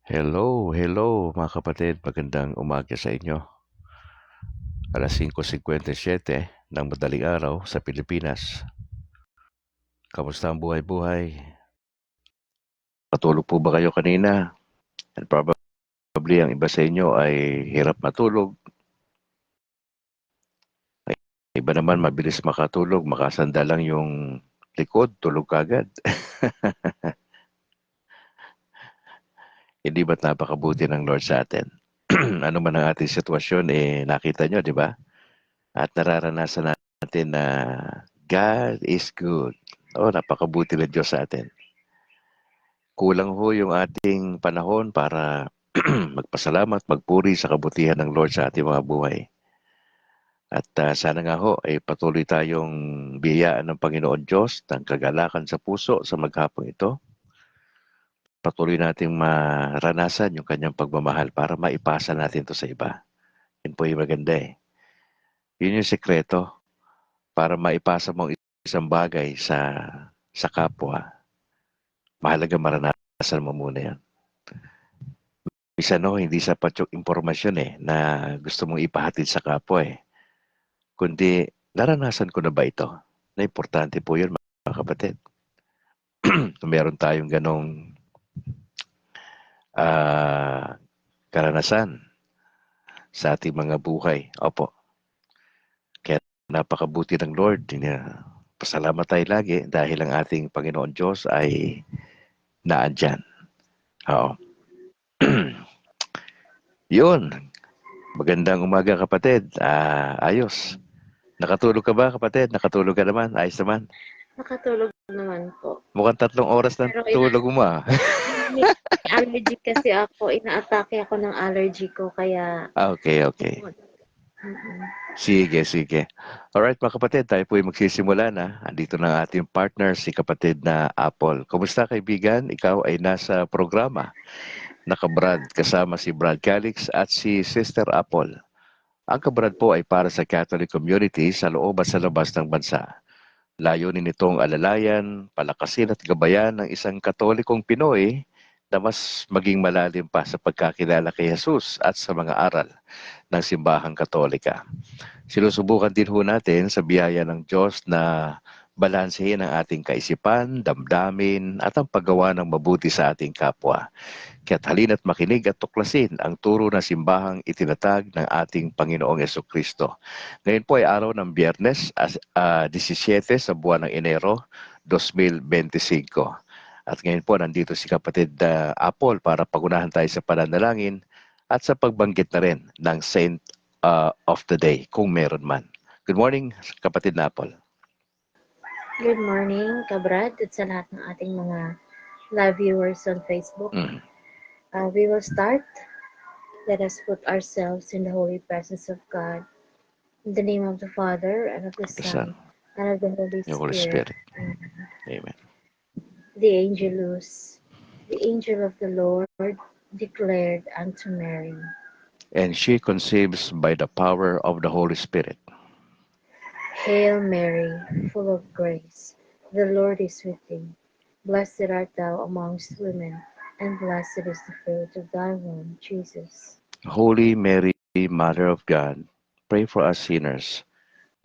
Hello, hello mga kapatid. Magandang umaga sa inyo. Alas 5:57 ng madaling araw sa Pilipinas. Kamusta ang buhay-buhay? Matulog po ba kayo kanina? And probably ang iba sa inyo ay hirap matulog. Iba naman mabilis makatulog, makasanda lang yung likod, tulog kagad. Hindi ba't napakabuti ng Lord sa atin? Ano man ang ating sitwasyon, nakita nyo, di ba? At nararanasan natin na God is good. Napakabuti ng Diyos sa atin. Kulang ho yung ating panahon para magpasalamat, magpuri sa kabutihan ng Lord sa ating mga buhay. At sana nga ho ay patuloy tayong biyayaan ng Panginoon Diyos ng kagalakan sa puso sa maghapong ito. Patuloy nating maranasan yung kanyang pagmamahal para maipasa natin to sa iba. Yun po yung maganda eh. Yun yung sekreto para maipasa mong isang bagay sa kapwa. Mahalaga maranasan mo muna yan. Minsan hindi sapat yung impormasyon na gusto mong ipahatid sa kapwa kundi naranasan ko na ba ito? Na importante po yun mga kapatid. Kung meron tayong ganong karanasan sa ating mga buhay. Opo. Kaya napakabuti ng Lord. Pasalamat tayo lagi dahil ang ating Panginoon Diyos ay naandyan. Oo. Yun. Magandang umaga kapatid. Ayos. Nakatulog ka ba kapatid? Nakatulog ka naman? Ayos naman. Nakatulog naman po. Mukhang 3 oras ng Pero tulog mo may allergy kasi ako. Inaatake ako ng allergy ko kaya Okay. mm. Sige. Alright mga kapatid, tayo po ay magsisimula na. Andito na ang ating partner, si kapatid na Apple. Kumusta kaibigan? Ikaw ay nasa programa. Nakabrad kasama si Brad Calix at si Sister Apple. Ang kabrad po ay para sa Catholic community sa loob at sa labas ng bansa. Layunin nitong alalayan, palakasin at gabayan ng isang Katolikong Pinoy na mas maging malalim pa sa pagkakilala kay Jesus at sa mga aral ng Simbahang Katolika. Sinusubukan din ho natin sa biyaya ng Diyos na balansehin ang ating kaisipan, damdamin at ang paggawa ng mabuti sa ating kapwa. Kaya't halina't makinig at tuklasin ang turo na simbahang itinatag ng ating Panginoong Yesukristo. Ngayon po ay araw ng Biyernes, 17 sa buwan ng Enero 2025. At ngayon po nandito si kapatid Apple para pagunahan tayo sa pananalangin at sa pagbanggit na rin ng Saint of the Day kung meron man. Good morning kapatid na Apple. Good morning, kabrad, at sa lahat ng ating mga live viewers on Facebook. We will start. Let us put ourselves in the holy presence of God. In the name of the Father, and of the Son, and of the Holy Spirit. Amen. The Angelus, the angel of the Lord, declared unto Mary. And she conceives by the power of the Holy Spirit. Hail Mary, full of grace, the Lord is with thee. Blessed art thou amongst women, and blessed is the fruit of thy womb, Jesus. Holy Mary, Mother of God, pray for us sinners,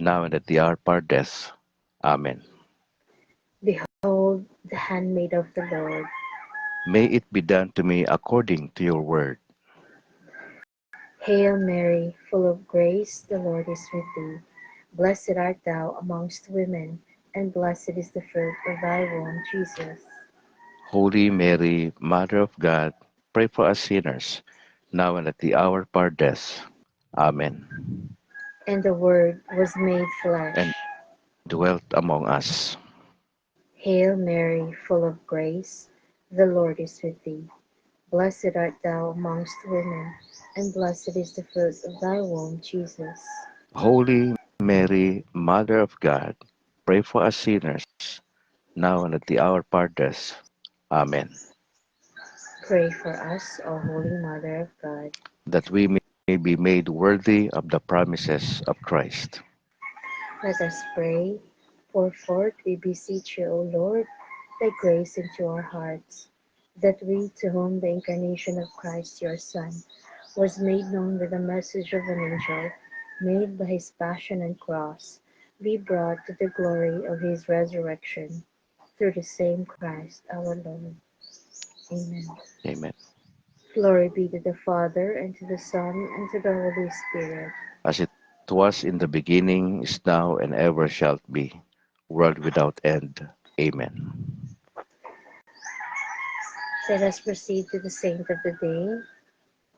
now and at the hour of our death. Amen. Behold, the handmaid of the Lord. May it be done to me according to your word. Hail Mary, full of grace, the Lord is with thee. Blessed art thou amongst women, and blessed is the fruit of thy womb, Jesus. Holy Mary, Mother of God, pray for us sinners, now and at the hour of our death. Amen. And the Word was made flesh. And dwelt among us. Hail Mary, full of grace, the Lord is with thee. Blessed art thou amongst women, and blessed is the fruit of thy womb, Jesus. Holy Mary, Mother of God, pray for us sinners, now and at the hour of our death. Amen. Pray for us, O Holy Mother of God, that we may be made worthy of the promises of Christ. Let us pray. Pour forth, we beseech you, O Lord, thy grace into our hearts, that we, to whom the incarnation of Christ your Son was made known with the message of an angel, made by his passion and cross, be brought to the glory of his resurrection, through the same Christ our Lord. Amen. Amen. Glory be to the Father, and to the Son, and to the Holy Spirit. As it was in the beginning, is now, and ever shall be, world without end. Amen. Let us proceed to the saint of the day.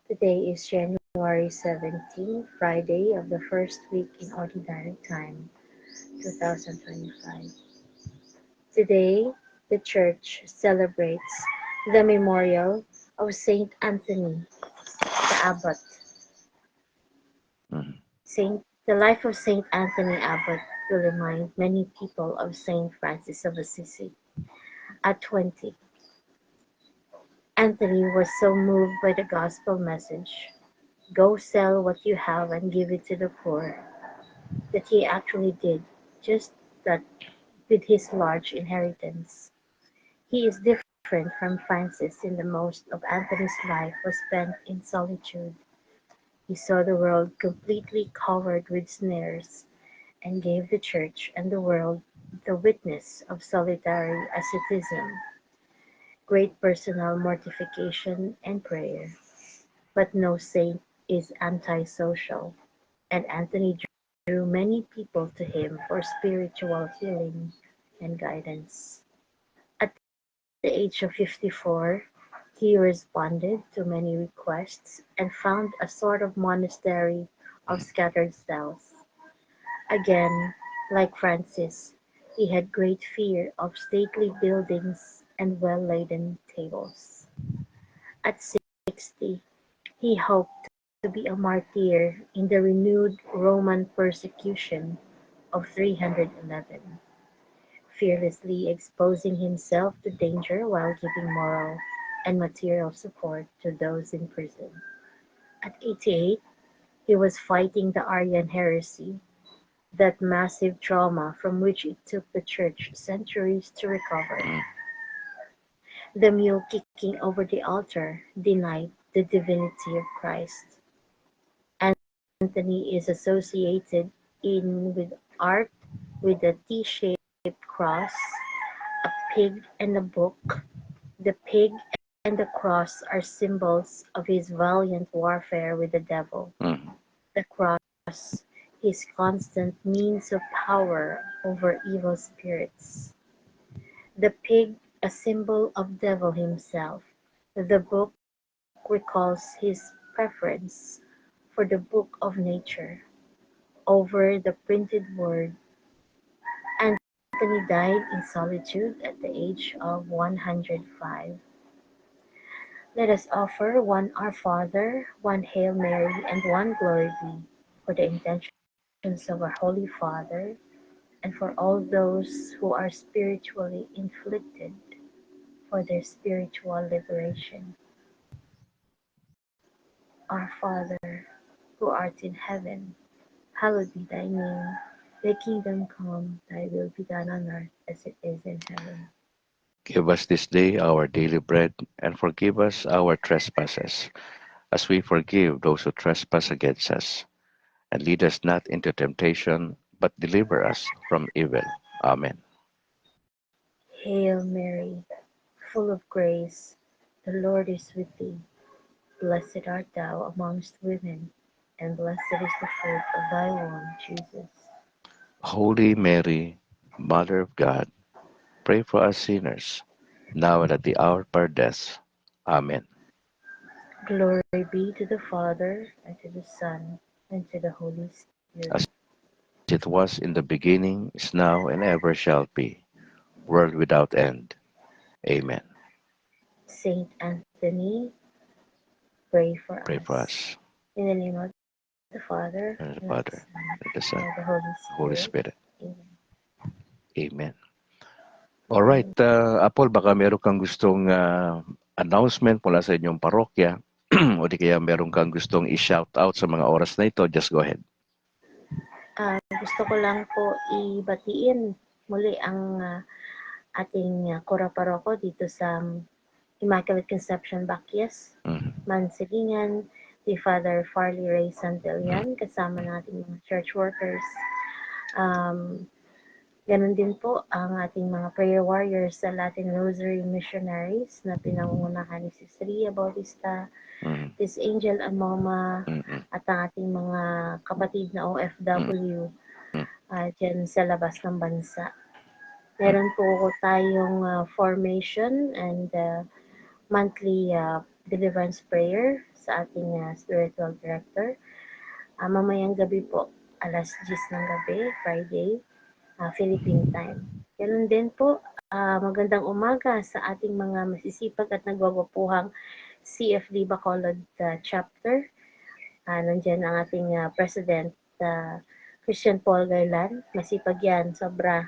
Today is January 17, Friday of the first week in Ordinary Time, 2025. Today, the Church celebrates the memorial of Saint Anthony, the Abbot. The life of Saint Anthony Abbot will remind many people of Saint Francis of Assisi. At 20, Anthony was so moved by the gospel message, "Go sell what you have and give it to the poor," that he actually did just that with his large inheritance. He is different from Francis in that most of Anthony's life was spent in solitude. He saw the world completely covered with snares, and gave the Church and the world the witness of solitary asceticism, great personal mortification and prayer. But no saint is antisocial, and Anthony drew many people to him for spiritual healing and guidance. At the age of 54, he responded to many requests and found a sort of monastery of scattered cells. Again, like Francis, he had great fear of stately buildings and well-laden tables. At 60, he hoped to be a martyr in the renewed Roman persecution of 311, fearlessly exposing himself to danger while giving moral and material support to those in prison. At 88, he was fighting the Arian heresy, that massive trauma from which it took the Church centuries to recover. The mule kicking over the altar denied the divinity of Christ. Anthony is associated in with art with a T-shaped cross, a pig and a book. The pig and the cross are symbols of his valiant warfare with the devil. The cross, his constant means of power over evil spirits. The pig, a symbol of devil himself. The book recalls his preference for the book of nature over the printed word. Anthony died in solitude at the age of 105. Let us offer one Our Father, one Hail Mary, and one Glory Be for the intentions of our Holy Father and for all those who are spiritually afflicted, for their spiritual liberation. Our Father, who art in heaven, hallowed be thy name. Thy kingdom come, thy will be done on earth as it is in heaven. Give us this day our daily bread, and forgive us our trespasses, as we forgive those who trespass against us. And lead us not into temptation, but deliver us from evil. Amen. Hail Mary, full of grace, the Lord is with thee. Blessed art thou amongst women, and blessed is the fruit of thy womb, Jesus. Holy Mary, Mother of God, pray for us sinners, now and at the hour of our death. Amen. Glory be to the Father, and to the Son, and to the Holy As Spirit. it was in the beginning, is now, and ever shall be, world without end. Amen. Saint Anthony, pray for Pray for us. us, In the name of the Father, and the and of the Father, Son, and the and Son, of the Holy the Holy Spirit. Spirit. Amen. Amen. Alright, Apol, baka meron kang gustong announcement mula sa inyong parokya o di kaya meron kang gustong i-shout out sa mga oras na ito, just go ahead. Gusto ko lang po ibatiin muli ang ating kora paroko dito sa Immaculate Conception Bakyes, Mansilingan, si Father Farley Ray Santillan, kasama nating mga church workers. Ganun din po ang ating mga prayer warriors sa Latin Rosary Missionaries na pinangungunahan ni Sis Ria Bautista, Sis Angel Amoma, at ang ating mga kapatid na OFW dyan sa labas ng bansa. Meron po tayong formation and monthly deliverance prayer sa ating spiritual director. Mamayang gabi po, alas 10 ng gabi, Friday, Philippine time. Ganun din po, magandang umaga sa ating mga masisipag at nagwawapuhang CFD Bacolod chapter. Nandiyan ang ating President Christian Paul Gailan. Masipag yan, sobra.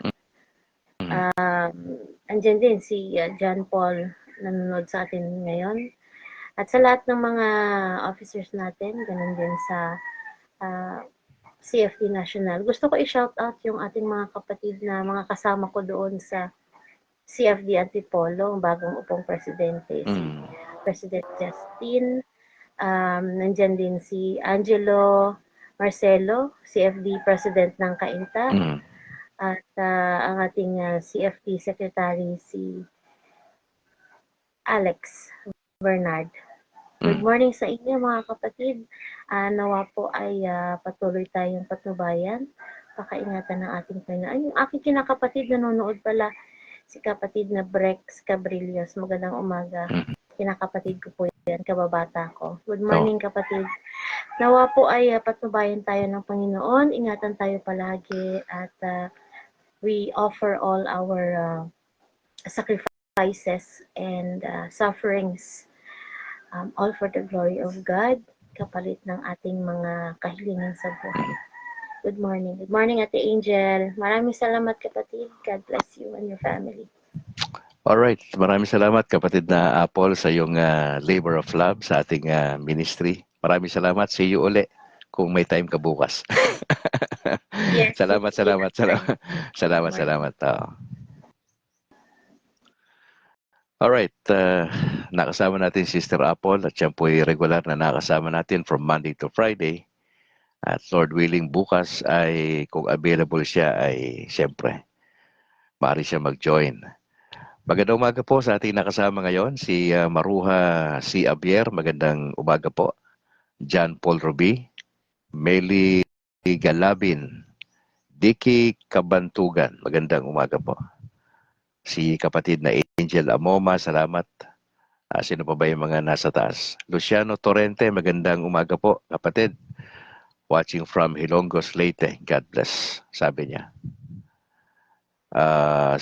Andyan din si John Paul nanonood sa atin ngayon. At sa lahat ng mga officers natin, ganun din sa CFD National. Gusto ko i-shout out yung ating mga kapatid na mga kasama ko doon sa CFD Antipolo, ang bagong upong presidente, si President Justin. Nandyan din si Angelo Marcelo, CFD President ng Cainta. At ang ating CFD Secretary, si Alex Bernard. Good morning sa inyo mga kapatid. Nawa po ay patuloy tayong patnubayan. Pakaingatan ng ating Panginoon. Yung aking kinakapatid nanonood pala, si kapatid na Brex Cabrillos. Magandang umaga. Kinakapatid ko po yan, kababata ko. Good morning kapatid. Nawa po ay patnubayan tayo ng Panginoon. Ingatan tayo palagi at we offer all our sacrifices and sufferings all for the glory of God, kapalit ng ating mga kahilingan sa buhay. Good morning. Good morning, Ate Angel. Maraming salamat, kapatid. God bless you and your family. Alright, maraming salamat kapatid na Apple sa iyong labor of love sa ating ministry. Maraming salamat. See you uli kung may time ka bukas. Yes. Salamat. Alright, nakasama natin Sister Apple at siya po ay regular na nakasama natin from Monday to Friday. At Lord willing, bukas ay kung available siya ay siyempre, maaari siya mag-join. Magandang umaga po sa ating nakasama ngayon, si Maruha C. Abier, magandang umaga po. John Paul Ruby, Meli Galabin, Dicky Kabantugan, magandang umaga po. Si kapatid na Angel Amoma, salamat. Sino pa ba yung mga nasa taas? Luciano Torrente, magandang umaga po, kapatid. Watching from Hilongos, Leyte. God bless, sabi niya.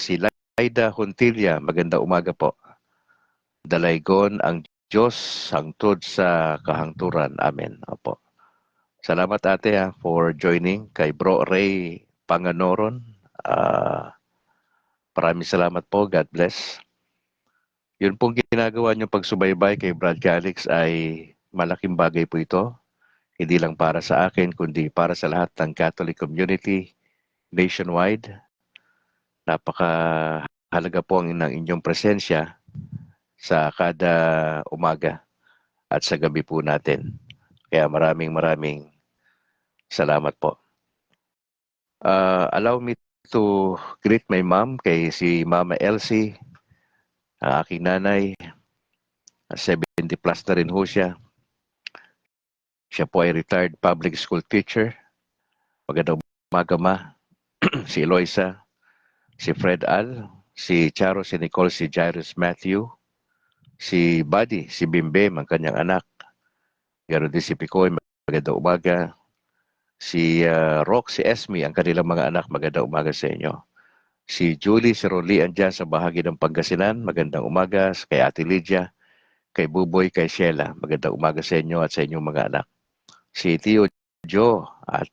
Si Laida Huntilla, magandang umaga po. Dalaygon ang Diyos, hangtod sa kahangturan. Amen. Opo. Salamat ate for joining. Kay Bro Ray Panganoron. Maraming salamat po. God bless. Yun pong ginagawa niyong pagsubaybay kay Brad Calix ay malaking bagay po ito. Hindi lang para sa akin, kundi para sa lahat ng Catholic community nationwide. Napakahalaga po ng inyong presensya sa kada umaga at sa gabi po natin. Kaya maraming salamat po. Allow me to greet my mom, kay si Mama Elsie, aking nanay. 70 plus na rin ho siya. Siya po ay retired public school teacher. Magandang umaga ma. Si Eloisa, si Fred Al, si Charo, si Nicole, si Jairus Matthew, si Buddy, si Bimbem, ang kanyang anak. Ganoon din si Picoy, magandang umaga. Si Rock, si Esme, ang kanilang mga anak, magandang umaga sa inyo. Si Julie, si Rolly, andyan sa bahagi ng Pangasinan, magandang umaga. Kay Ate Lydia, kay Buboy, kay Sheila, magandang umaga sa inyo at sa inyong mga anak. Si Tio Joe at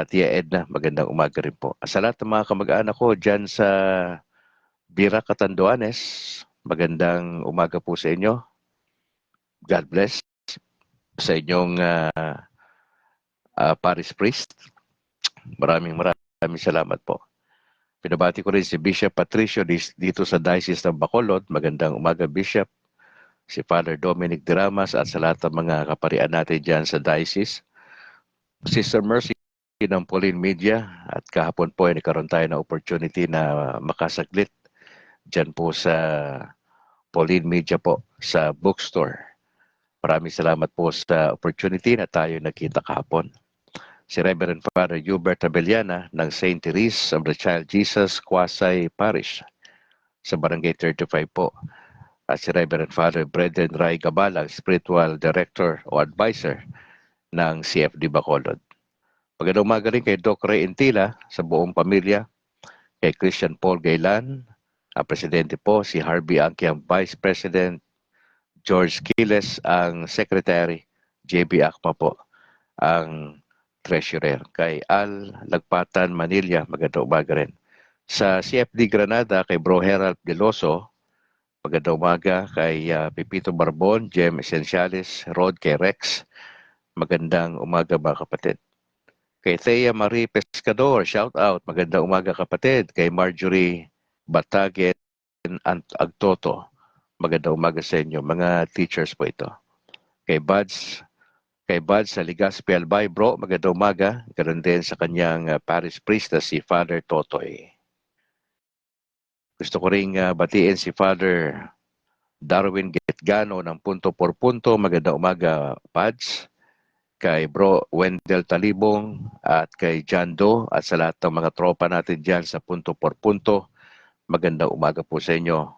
Tia Edna, magandang umaga rin po. Sa lahat ng mga kamag-anak ko dyan sa Bira, Catanduanes, magandang umaga po sa inyo. God bless sa inyong parish priest. Maraming salamat po. Pinabati ko rin si Bishop Patricio dito sa Diocese ng Bacolod. Magandang umaga, Bishop. Si Father Dominic Diramas at sa lahat ng mga kaparian natin dyan sa Diocese. Sister Mercy ng Pauline Media at kahapon po ay nagkaroon tayo ng opportunity na makasaglit dyan po sa Pauline Media po sa bookstore. Maraming salamat po sa opportunity na tayo nagkita kahapon. Si Reverend Father Hubert Abellana ng St. Therese of the Child Jesus Quasay Parish sa Barangay 35 po. At si Reverend Father Brendan Ray Gabalang, Spiritual Director o Advisor ng CFD Bacolod. Magandang umaga rin kay Doc Ray Intila sa buong pamilya, kay Christian Paul Gaylan, ang presidente po, si Harvey Angki ang Vice President, George Quiles ang Secretary, JB Akma po ang Treasurer, kay Al Lagpatan Manila, magandang umaga rin. Sa CFD Granada, kay Bro Herald Geloso, magandang umaga. Kay Pipito Barbon, Jem Esenciales, Rod, kay Rex, magandang umaga mga kapatid. Kay Thea Marie Pescador, shout out, magandang umaga kapatid. Kay Marjorie Batagen Agtoto, magandang umaga sa inyo, mga teachers po ito. Kay Buds sa Legazpi Albay, bro, magandang umaga. Ganoon din sa kanyang parish priest na si Father Totoy. Gusto ko ring batiin si Father Darwin Getgano ng Punto por Punto, magandang umaga, Pads. Kay Bro Wendell Talibong at kay John Doe at sa lahat ng mga tropa natin dyan sa Punto por Punto. Magandang umaga po sa inyo,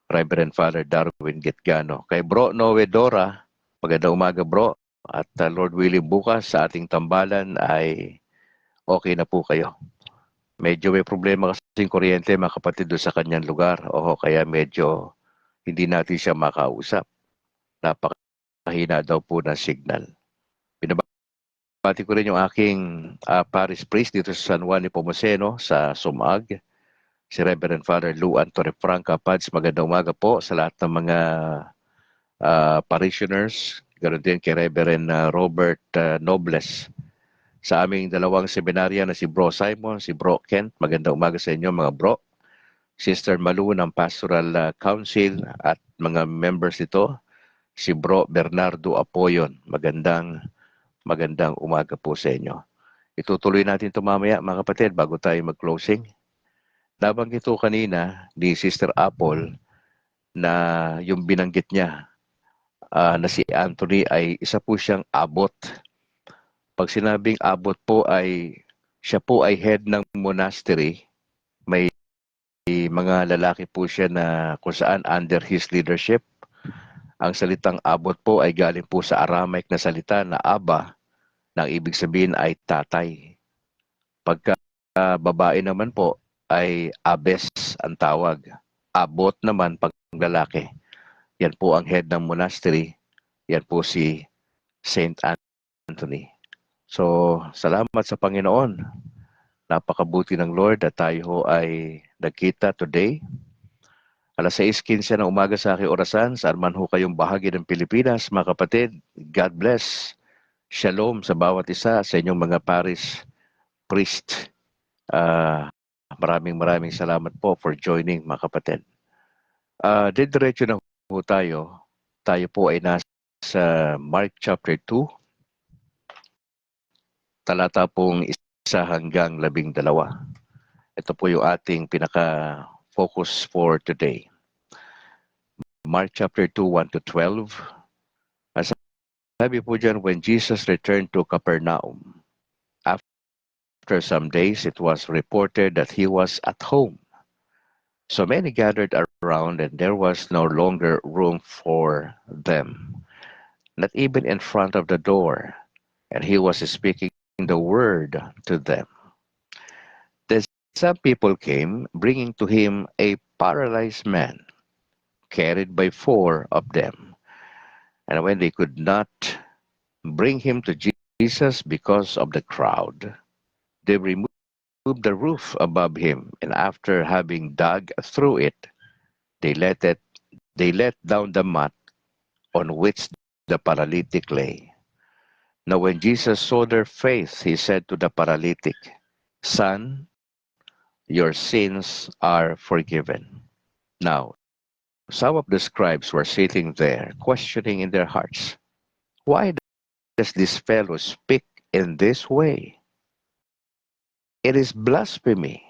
Reverend Father Darwin Getgano. Kay Bro Noe Dora, magandang umaga bro. At Lord willing bukas sa ating tambalan ay okay na po kayo. Medyo may problema kasing kuryente mga kapatid doon sa kanyang lugar. Kaya medyo hindi natin siya makausap. Napakahina daw po na signal. Pati ko rin yung aking parish priest dito sa San Juan Nepomuceno sa Sumag, si Reverend Father Luan Torrefranca. Pads, magandang umaga po sa lahat ng mga parishioners. Ganoon din kay Reverend Robert Nobles. Sa aming dalawang seminarya na si Bro Simon, si Bro Kent, magandang umaga sa inyo mga bro. Sister Malu ng Pastoral Council at mga members nito, si Bro Bernardo Apoyon, magandang umaga po sa inyo. Itutuloy natin ito mamaya mga kapatid bago tayo mag-closing. Nabanggit ito kanina ni Sister Apple na yung binanggit niya na si Anthony ay isa po siyang abot. Pag sinabing abot po ay siya po ay head ng monastery. May mga lalaki po siya na kung saan under his leadership. Ang salitang abot po ay galing po sa Aramaic na salita na aba, na ibig sabihin ay tatay. Pagka babae naman po ay abes ang tawag. Abot naman pag lalaki. Yan po ang head ng monastery. Yan po si Saint Anthony. So, salamat sa Panginoon. Napakabuti ng Lord at tayo ho ay nagkita today. Alas 6:15 ng umaga sa aking orasan, saan man ho kayong bahagi ng Pilipinas, mga kapatid, God bless. Shalom sa bawat isa sa inyong mga parish priest. Maraming salamat po for joining mga kapatid. Diretso na po tayo. Tayo po ay nasa Mark chapter 2, talata pong 1 hanggang 12. Ito po yung ating pinaka-focus for today. Mark chapter 2, 1 to 12. Sabi po dyan, when Jesus returned to Capernaum, after some days, it was reported that he was at home. So many gathered around and there was no longer room for them, not even in front of the door, and he was speaking the word to them. Then some people came, bringing to him a paralyzed man, carried by 4 of them. And when they could not bring him to Jesus because of the crowd, they removed the roof above him, and after having dug through it, they let down the mat on which the paralytic lay. Now when Jesus saw their faith, he said to the paralytic, "Son, your sins are forgiven. Now, some of the scribes were sitting there, questioning in their hearts, why does this fellow speak in this way? It is blasphemy.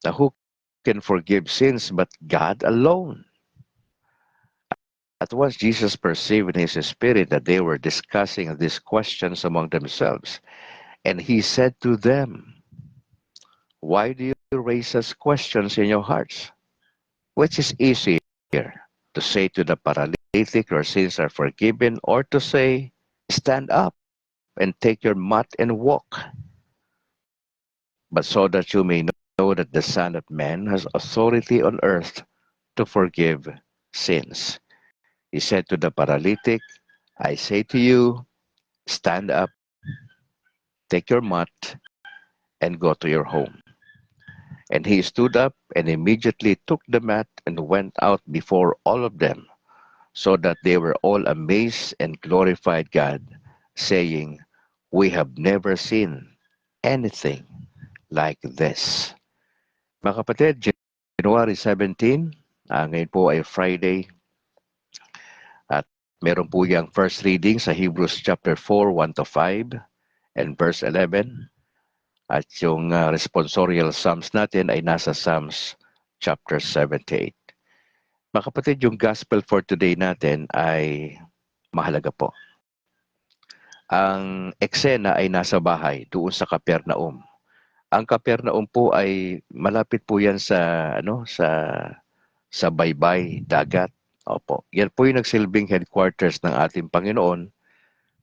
Now, who can forgive sins but God alone? At once Jesus perceived in his spirit that they were discussing these questions among themselves, and he said to them, why do you raise such questions in your hearts? Which is easier, to say to the paralytic, your sins are forgiven, or to say, stand up and take your mat and walk? But so that you may know that the Son of Man has authority on earth to forgive sins. He said to the paralytic, I say to you, stand up, take your mat, and go to your home. And he stood up and immediately took the mat and went out before all of them, so that they were all amazed and glorified God, saying, we have never seen anything like this. Mga kapatid, January 17, ngayon po ay Friday, at meron po yung first reading sa Hebrews chapter 4, 1 to 5, and verse 11. At yung responsorial Psalms natin ay nasa Psalms chapter 78. Mga kapatid, yung gospel for today natin ay mahalaga po. Ang eksena ay nasa bahay, doon sa Capernaum. Ang Capernaum po ay malapit po yan sa baybay, dagat. Opo. Yan po yung nagsilbing headquarters ng ating Panginoon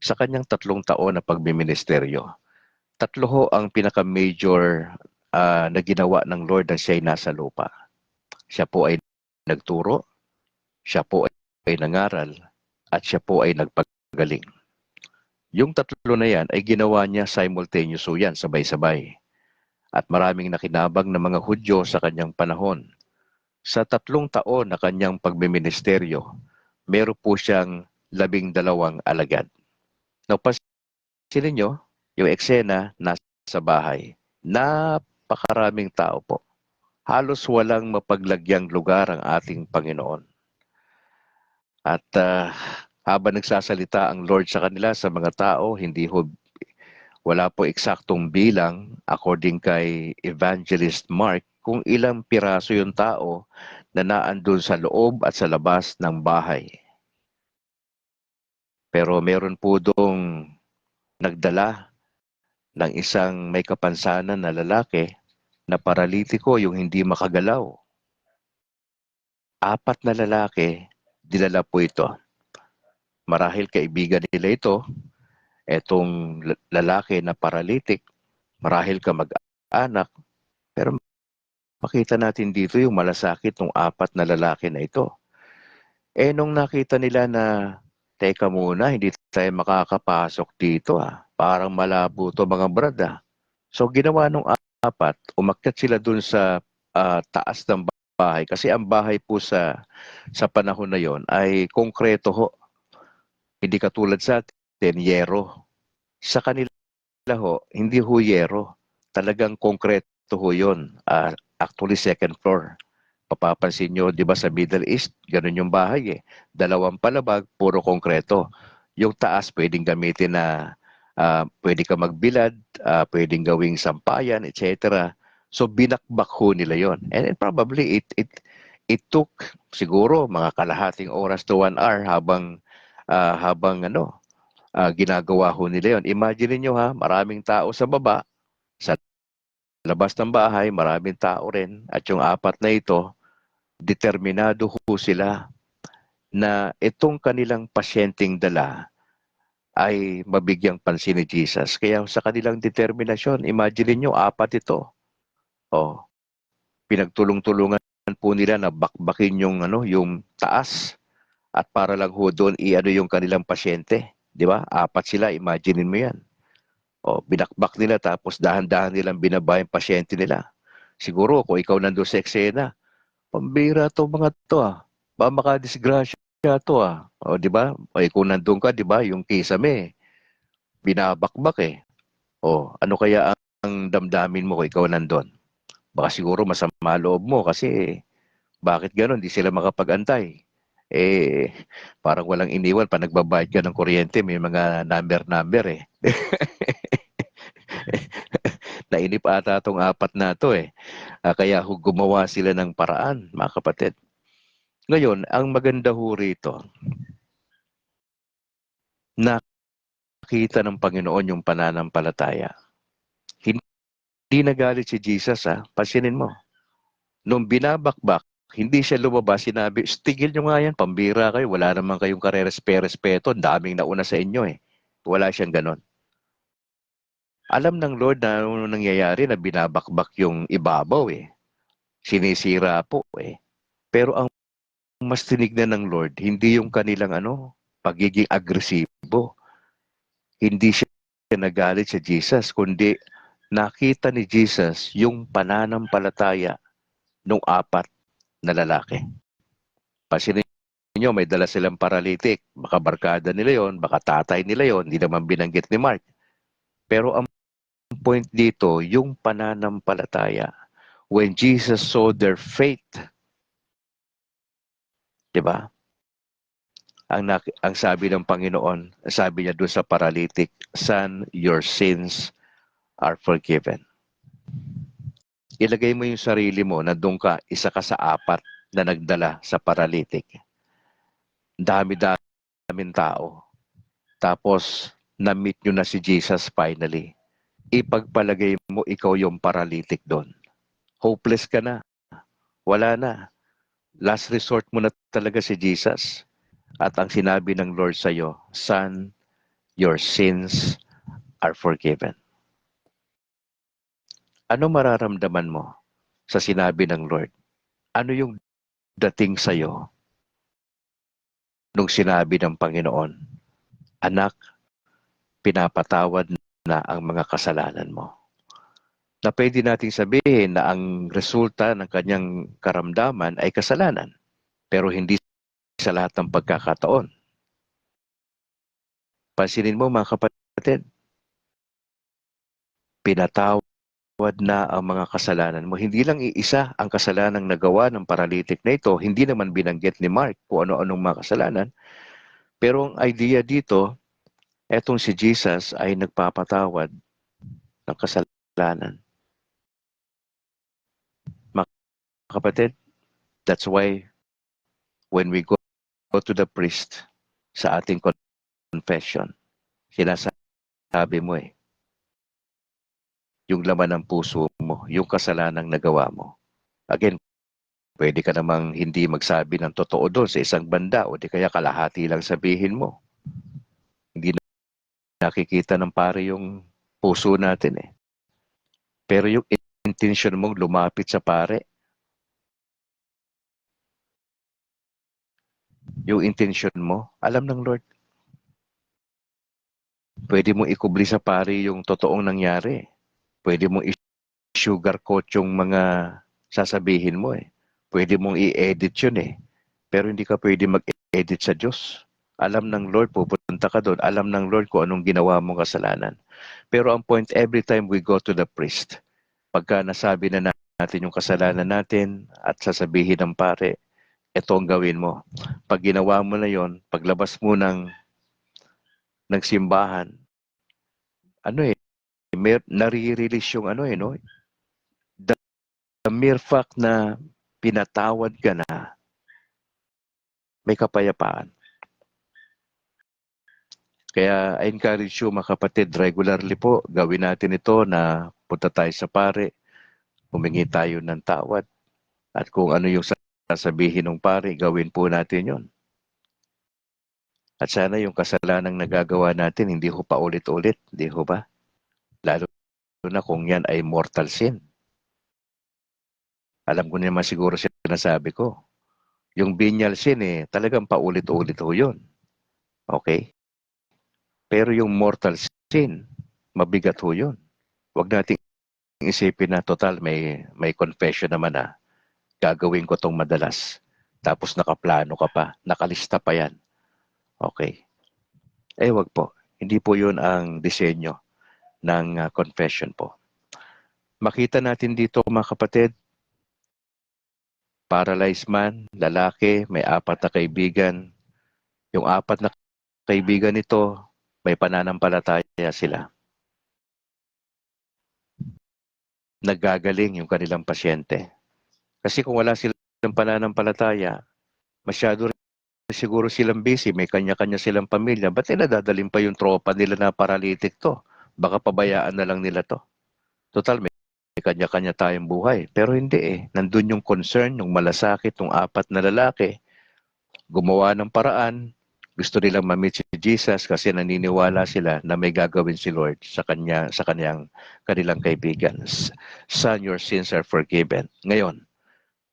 sa kanyang 3 taon na pagmiministeryo. 3 ho ang pinaka-major na ginawa ng Lord na siya'y nasa lupa. Siya po ay nagturo, siya po ay nangaral, at siya po ay nagpagaling. Yung 3 na yan ay ginawa niya simultaneous yan, sabay-sabay. At maraming nakinabang na mga Hudyo sa kanyang panahon. Sa 3 taon na kanyang pagmiministeryo, meron po siyang 12 alagad. Now, pansinin nyo, yung eksena nasa bahay. Napakaraming tao po. Halos walang mapaglagyang lugar ang ating Panginoon. At habang nagsasalita ang Lord sa kanila, sa mga tao, wala po eksaktong bilang according kay Evangelist Mark kung ilang piraso yung tao na naandun sa loob at sa labas ng bahay. Pero meron po doong nagdala ng isang may kapansanan na lalaki na paralitiko, yung hindi makagalaw. 4 na lalaki, dinala po ito. Marahil kaibigan nila ito, etong lalaki na paralitik, marahil kamag-anak, pero makita natin dito yung malasakit ng 4 na lalaki na ito. Nung nakita nila na, teka muna, hindi tayo makakapasok dito parang malabo to mga brad So ginawa nung 4, umakyat sila dun sa taas ng bahay, kasi ang bahay po sa panahon na yon ay konkreto ho. Hindi katulad sa atin, yero. Sa kanila ho, hindi ho yero. Talagang konkreto ho yun. Actually, second floor. Papapansin nyo, di ba sa Middle East, ganun yung bahay 2 palabag, puro konkreto. Yung taas, pwedeng gamitin na pwede ka magbilad, pwedeng gawing sampayan, etc. So binakbak ho nila yon. And probably it took siguro mga kalahating oras to 1 hour habang ginagawa ho nila yon. Imagine niyo maraming tao sa baba, sa labas ng bahay, maraming tao rin, at yung 4 na ito, determinado ho sila na itong kanilang pasyenteng dala ay mabigyang pansin ni Jesus. Kaya sa kanilang determinasyon, imagine niyo 4 ito. Pinagtulong-tulungan po nila na bakbakin yung taas, at para lang ho doon yung kanilang pasyente. Di ba? 4 sila, imagine mo yan. Binakbak nila, tapos dahan-dahan nilang binaba yung pasyente nila. Siguro kung ikaw nandun sa eksena, pambira to mga to Ba makadisgrasya to di ba? Kung nandun ka, di ba, yung kisame, binabakbak ano kaya ang damdamin mo kung ikaw nandun? Baka siguro masama loob mo kasi bakit gano'n, di sila makapag-antay. Eh, parang walang iniwan pa nagbabayad ka ng kuryente, may mga number eh. Nainip ata itong apat na to eh. Kaya gumawa sila ng paraan, mga kapatid. Ngayon, ang maganda ho rito, nakita ng Panginoon yung pananampalataya. Hindi nagalit si Jesus pansinin mo. Nung binabakbak, hindi siya lumabas, sinabi, tigil nyo nga yan, pambira kayo, wala naman kayong karerespeto, daming nauna sa inyo eh. Wala siyang ganon. Alam ng Lord na ano nangyayari na binabakbak yung ibabaw eh. Sinisira po eh. Pero ang mas tinignan ng Lord, hindi yung kanilang pagiging agresibo. Hindi siya nagalit sa Jesus, kundi nakita ni Jesus yung pananampalataya ng apat na lalaki. Pansinin niyo, may dala silang paralitik. Baka barkada nila yon, baka tatay nila yon, hindi naman binanggit ni Mark. Pero ang point dito, yung pananampalataya. When Jesus saw their faith, di ba? Ang sabi ng Panginoon, sabi niya doon sa paralitik, Son, your sins are forgiven. Ilagay mo yung sarili mo na doon ka, isa ka sa apat na nagdala sa paralitik. Dami-daming tao. Tapos, na-meet nyo na si Jesus finally. Ipagpalagay mo ikaw yung paralitik doon. Hopeless ka na. Wala na. Last resort mo na talaga si Jesus. At ang sinabi ng Lord sa'yo, Son, your sins are forgiven. Ano mararamdaman mo sa sinabi ng Lord? Ano yung dating sa'yo nung sinabi ng Panginoon, Anak, pinapatawad na ang mga kasalanan mo? Na pwede nating sabihin na ang resulta ng kanyang karamdaman ay kasalanan. Pero hindi sa lahat ng pagkakataon. Pansinin mo mga kapatid, pinatawad na ang mga kasalanan mo. Hindi lang iisa ang kasalanang nagawa ng paralitik na ito. Hindi naman binanggit ni Mark kung ano-anong mga kasalanan. Pero ang idea dito, etong si Jesus ay nagpapatawad ng kasalanan. Mga kapatid, that's why when we go to the priest sa ating confession, sinasabi mo yung laman ng puso mo, yung kasalanang nagawa mo. Again, pwede ka namang hindi magsabi ng totoo doon sa isang banda o di kaya kalahati lang sabihin mo. Hindi nakikita ng pare yung puso natin eh. Pero yung intention mong lumapit sa pare, yung intention mo, alam ng Lord. Pwede mong ikubli sa pare yung totoong nangyari. Pwede mong i-sugarcoat yung mga sasabihin mo eh. Pwede mong i-edit yun eh. Pero hindi ka pwede mag-edit sa Diyos. Alam ng Lord, pupunta ka doon. Alam ng Lord kung anong ginawa mong kasalanan. Pero ang point, every time we go to the priest, pagka nasabi na natin yung kasalanan natin at sasabihin ng pare, ito ang gawin mo. Pag ginawa mo na yon, paglabas mo ng simbahan, nare-release yung no? The mere fact na pinatawad ka na, may kapayapaan. Kaya I encourage you mga kapatid, regularly po, gawin natin ito na punta tayo sa pare, humingi tayo ng tawad. At kung ano yung sasabihin ng pare, gawin po natin yon. At sana yung kasalanang nagagawa natin, hindi ho pa ulit-ulit, hindi ho ba? Lalo na kung yan ay mortal sin. Alam ko naman siguro sinasabi ko. Yung venial sin talagang paulit-ulit ho yun. Okay? Pero yung mortal sin, mabigat ho yun. Huwag nating isipin na total may confession naman gagawin ko tong madalas. Tapos nakaplano ka pa, nakalista pa yan. Okay. Wag po. Hindi po yun ang disenyo ng confession po. Makita natin dito mga kapatid, paralyzed man, lalaki, may 4 na kaibigan. Yung 4 na kaibigan nito, may pananampalataya sila. Naggagaling yung kanilang pasyente. Kasi kung wala silang pananampalataya, masyado rin siguro silang busy, may kanya-kanya silang pamilya, ba't nila dadalhin pa yung tropa nila na paralytic to? Baka pabayaan na lang nila to. Total, may kanya-kanya tayong buhay. Pero hindi eh. Nandun yung concern, yung malasakit, yung 4 na lalaki. Gumawa ng paraan. Gusto nilang ma-meet si Jesus kasi naniniwala sila na may gagawin si Lord sa kanilang kaibigan. Son, your sins are forgiven. Ngayon,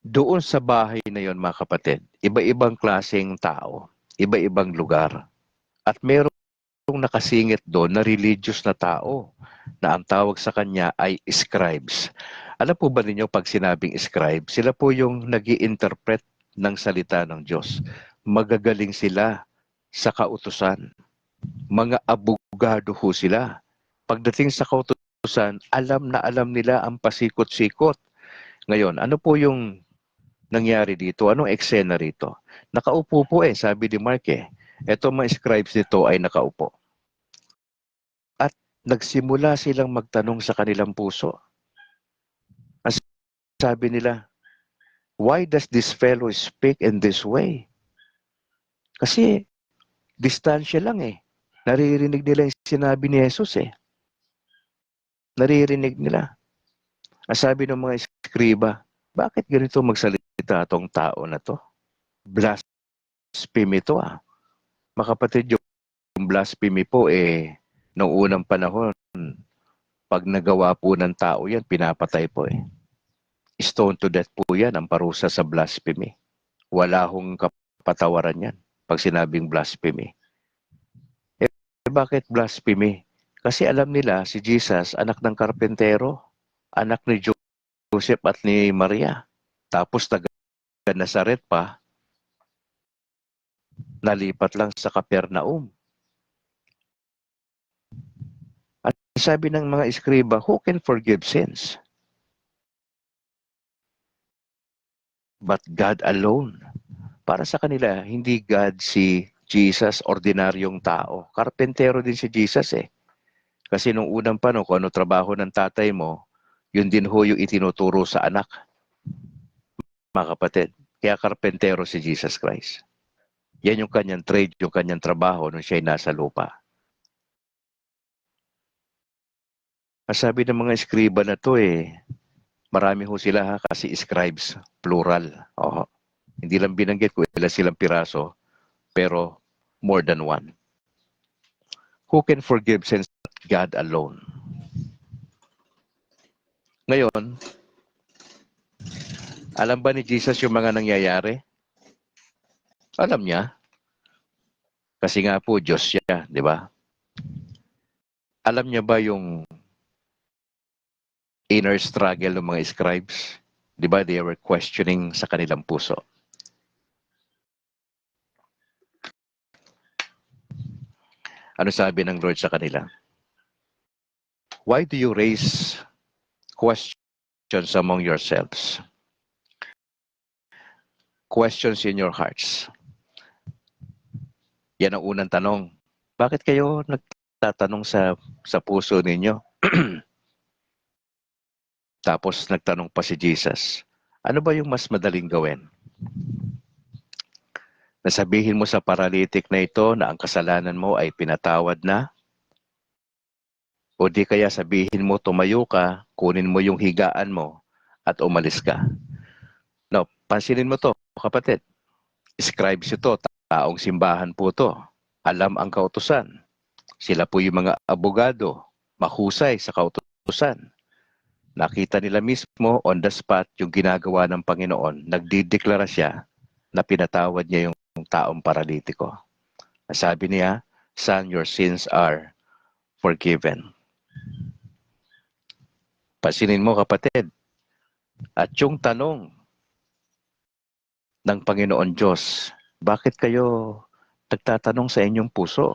doon sa bahay na yon mga kapatid, iba-ibang klaseng tao, iba-ibang lugar. At merong nakasingit doon na religious na tao na ang tawag sa kanya ay scribes. Alam po ba ninyo pag sinabing scribe, sila po yung nag-i-interpret ng salita ng Diyos. Magagaling sila sa kautusan. Mga abogado ho sila. Pagdating sa kautusan, alam na alam nila ang pasikot-sikot. Ngayon, ano po yung nangyari dito? Anong eksena rito? Nakaupo po sabi ni Mark Eto mga scribes nito ay nakaupo. At nagsimula silang magtanong sa kanilang puso. Ang sabi nila, why does this fellow speak in this way? Kasi distansya lang Naririnig nila yung sinabi ni Jesus Naririnig nila. Ang sabi ng mga eskriba, bakit ganito magsalita tong tao na to? Blasphemy to Mga kapatid, yung blasphemy po noong unang panahon, pag nagawa po ng tao yan, pinapatay po Stone to death po yan ang parusa sa blasphemy. Wala hong kapatawaran yan pag sinabing blasphemy. Bakit blasphemy? Kasi alam nila si Jesus, anak ng karpentero, anak ni Joseph at ni Maria. Tapos taga Nazaret pa, nalipat lang sa Capernaum. At sabi ng mga eskriba, who can forgive sins? But God alone. Para sa kanila, hindi God si Jesus, ordinaryong tao. Karpentero din si Jesus Kasi nung unang panahon, kung ano trabaho ng tatay mo, yun din ho yung itinuturo sa anak. Mga kapatid, kaya karpentero si Jesus Christ. Yan yung kanyang trade, yung kanyang trabaho nung siya'y nasa lupa. Ang sabi ng mga eskriba na to marami ho sila kasi scribes, plural. Hindi lang binanggit ko ilan silang piraso, pero more than one. Who can forgive sins but God alone? Ngayon, alam ba ni Jesus yung mga nangyayari? Alam niya. Kasi nga po, Diyos siya, di ba? Alam niya ba yung inner struggle ng mga scribes? Di ba, they were questioning sa kanilang puso. Ano sabi ng Lord sa kanila? Why do you raise questions among yourselves? Questions in your hearts. Yan ang unang tanong. Bakit kayo nagtatanong sa puso ninyo? Tapos nagtanong pa si Jesus, ano ba yung mas madaling gawin? Nasabihin mo sa paralytic na ito na ang kasalanan mo ay pinatawad na? O di kaya sabihin mo tumayo ka, kunin mo yung higaan mo at umalis ka? No, pansinin mo to, kapatid. Scribes ito, taong simbahan po to. Alam ang kautusan. Sila po yung mga abogado, mahusay sa kautusan. Nakita nila mismo on the spot yung ginagawa ng Panginoon. Nagdideklara siya na pinatawad niya yung taong paralitiko. Sabi niya, son, your sins are forgiven. Pasinin mo kapatid. At yung tanong ng Panginoon Diyos, bakit kayo nagtatanong sa inyong puso?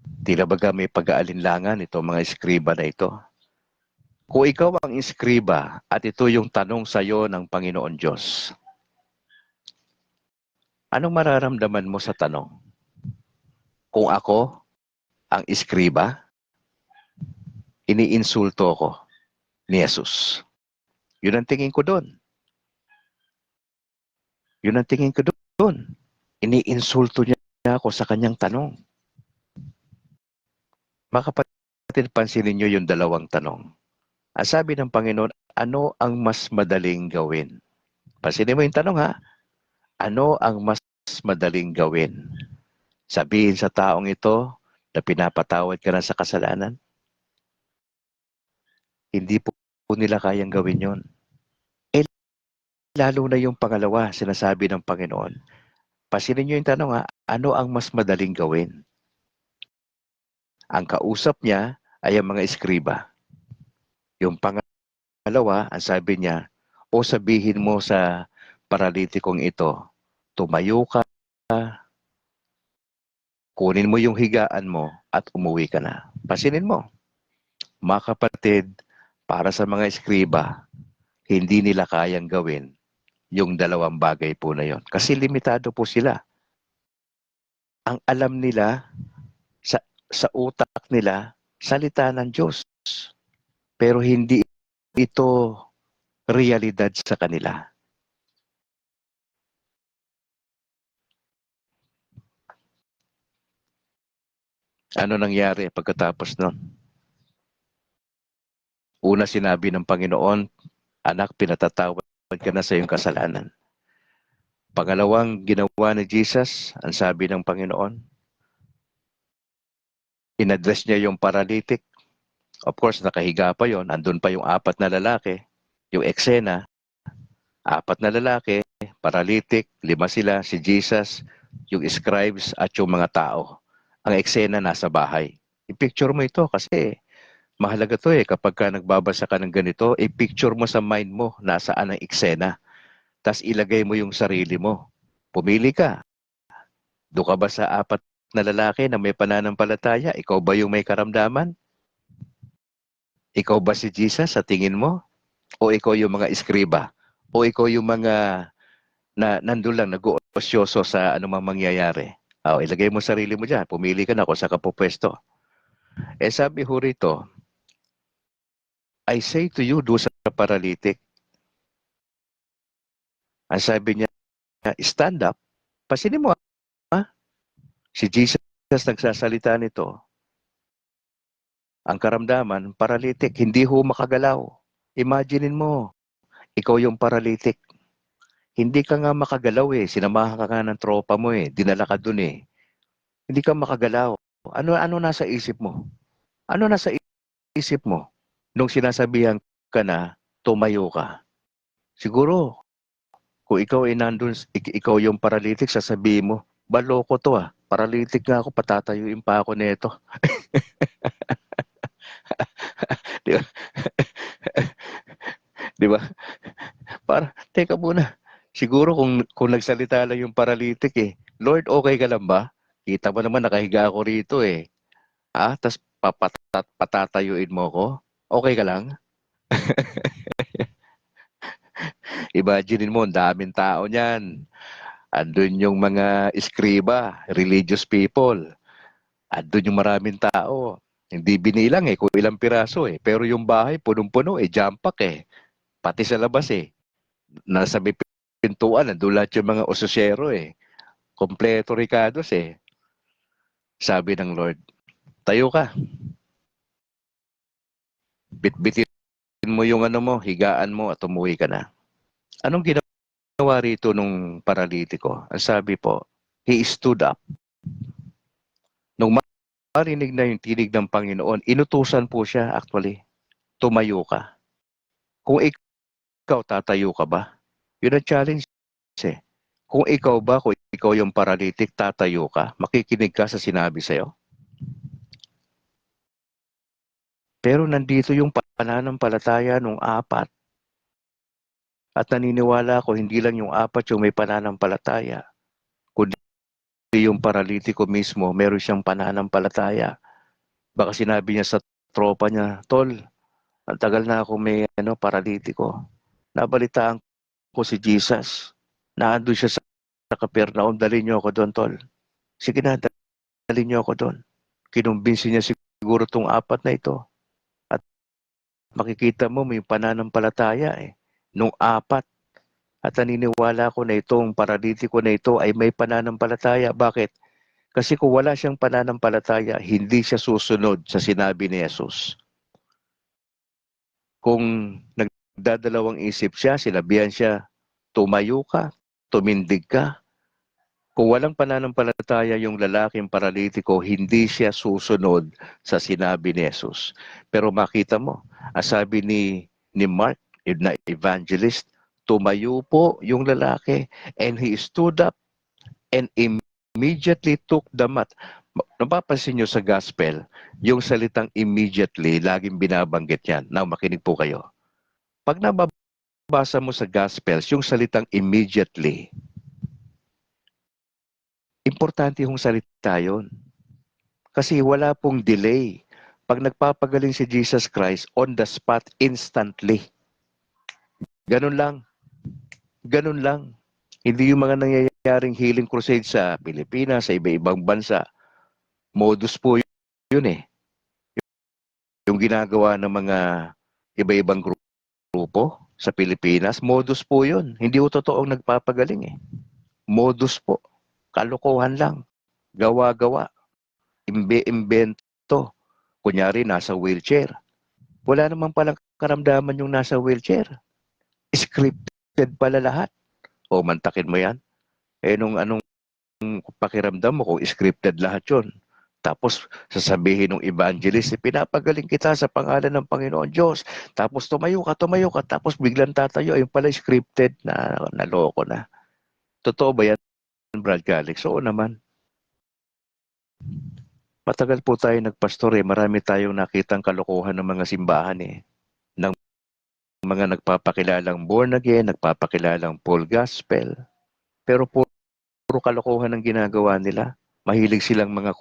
Tila baga may pag-aalinlangan itong mga eskriba na ito. Kung ikaw ang iskriba at ito yung tanong sa iyo ng Panginoon Diyos, anong mararamdaman mo sa tanong? Kung ako ang iskriba, iniinsulto ko ni Jesus. Yun ang tingin ko doon. Yun ang tingin ko doon. Iniinsulto niya ako sa kanyang tanong. Mga kapatid, pansinin niyo yung dalawang tanong. Ang sabi ng Panginoon, ano ang mas madaling gawin? Pansinin mo yung tanong ha. Ano ang mas madaling gawin? Sabihin sa taong ito na pinapatawad ka na sa kasalanan? Hindi po nila kayang gawin yon. Eh, lalo na yung pangalawa, sinasabi ng Panginoon. Pansinin niyo yung tanong ha, ano ang mas madaling gawin? Ang kausap niya ay ang mga eskriba. Yung pangalawa, ang sabi niya, o sabihin mo sa paralitikong ito, tumayo ka, kunin mo yung higaan mo at umuwi ka na. Pansinin mo, mga kapatid, para sa mga eskriba, hindi nila kayang gawin yung dalawang bagay po na yon. Kasi limitado po sila. Ang alam nila, sa utak nila, salita ng Diyos. Pero hindi ito realidad sa kanila. Ano nangyari pagkatapos nun? Una sinabi ng Panginoon, anak, pinatatawad ka na sa iyong kasalanan. Pangalawang ginawa ni Jesus, ang sabi ng Panginoon, inaddress niya yung paralytic. Of course, nakahiga pa yon. Andun pa yung apat na lalaki. Yung eksena, apat na lalaki, paralytic, 5 sila, si Jesus, yung scribes at yung mga tao. Ang eksena nasa bahay. I-picture mo ito kasi mahalaga to kapag ka nagbabasa ka ng ganito, i-picture mo sa mind mo nasaan ang eksena. Tapos ilagay mo yung sarili mo. Pumili ka. Doon ka ba sa apat na lalaki na may pananampalataya? Ikaw ba yung may karamdaman? Ikaw ba si Jesus sa tingin mo? O ikaw yung mga iskriba? O ikaw yung mga na nandun lang nag-uosyoso sa anumang mangyayari? Ilagay mo sarili mo dyan. Pumili ka na kung saan ka pupwesto. Sabi ho rito, I say to you, do sa paralytic, ang sabi niya, stand up. Pasinin mo, si Jesus nagsasalita nito. Ang karamdaman, paralytic, hindi ho makagalaw. Imaginein mo, ikaw yung paralytic. Hindi ka nga makagalaw sinamahan ka nga ng tropa mo dinala ka dun Hindi ka makagalaw. Ano nasa isip mo? Ano nasa isip mo nung sinasabihan ka na tumayo ka? Siguro, kung ikaw ay nandun, ikaw yung paralytic, sasabihin mo, baloko to paralytic nga ako, patatayuin pa ako nito. Di ba? Di ba? Teka muna. Siguro kung nagsalita lang yung paralytic Lord, okay ka lang ba? Kita mo naman nakahiga ako rito Tas patatayuin mo ko? Okay ka lang? Imagine mo, ang daming tao niyan. Andun yung mga iskriba, religious people. Andun yung maraming tao. Hindi binilang kung ilang piraso Pero yung bahay, punong-puno jam pack Pati sa labas Nasa may pintuan, nandun lahat yung mga ososero Kompleto Ricardos Sabi ng Lord, tayo ka. Bitbitin mo yung higaan mo at umuwi ka na. Anong ginawa rito nung paralitiko? Ang sabi po, he stood up. Nung marinig na yung tinig ng Panginoon, inutusan po siya actually, tumayo ka. Kung ikaw, tatayo ka ba? Yun ang challenge Kung ikaw yung paralitik, tatayo ka, makikinig ka sa sinabi sa'yo. Pero nandito yung pananampalataya nung apat. At naniniwala ko, hindi lang yung apat yung may pananampalataya. Kundi yung paralitiko mismo, meron siyang pananampalataya. Baka sinabi niya sa tropa niya, Tol, Ang tagal na ako may paralitiko. Nabalitaan ko si Jesus. Naandun siya sa Capernaum. Dali niyo ako doon, tol. Sige na, dali niyo ako doon. Kinumbinsi niya siguro tong apat na ito. At makikita mo may pananampalataya nung apat. At naniniwala ko na itong paralitiko na ito ay may pananampalataya. Bakit? Kasi kung wala siyang pananampalataya, hindi siya susunod sa sinabi ni Jesus. Kung nagdadalawang isip siya, sinabihan siya, tumayo ka, tumindig ka. Kung walang pananampalataya yung lalaking paralitiko, hindi siya susunod sa sinabi ni Jesus. Pero makita mo, sabi ni Mark, na evangelist, tumayo po yung lalaki and he stood up and immediately took the mat. Napapansin nyo sa gospel, yung salitang immediately, laging binabanggit yan. Now, makinig po kayo. Pag nababasa mo sa gospels, yung salitang immediately, importante yung salita yun. Kasi wala pong delay. Pag nagpapagaling si Jesus Christ, on the spot, instantly. Ganun lang. Ganun lang. Hindi yung mga nangyayaring healing crusade sa Pilipinas, sa iba-ibang bansa. Modus po yun eh. Yung ginagawa ng mga iba-ibang grupo sa Pilipinas, modus po yun. Hindi po totoong nagpapagaling eh. Modus po. Kalokohan lang. Gawa-gawa. Imbe-imbento. Kunyari, nasa wheelchair. Wala naman palang karamdaman yung nasa wheelchair. Scripted pala lahat. O, mantakin mo yan. Nung anong pakiramdam mo kung scripted lahat yun. Tapos sasabihin ng evangelist, pinapagaling kita sa pangalan ng Panginoon Diyos. Tapos tumayo ka. Tapos biglang tatayo. Ayun pala scripted na naloko na. Totoo ba yan, Brad Calix? Oo naman. Matagal po tayo nagpastor Marami tayong nakitang kalokohan ng mga simbahan Ng mga nagpapakilalang born again, nagpapakilalang full gospel. Pero puro kalokohan ang ginagawa nila. Mahilig silang mga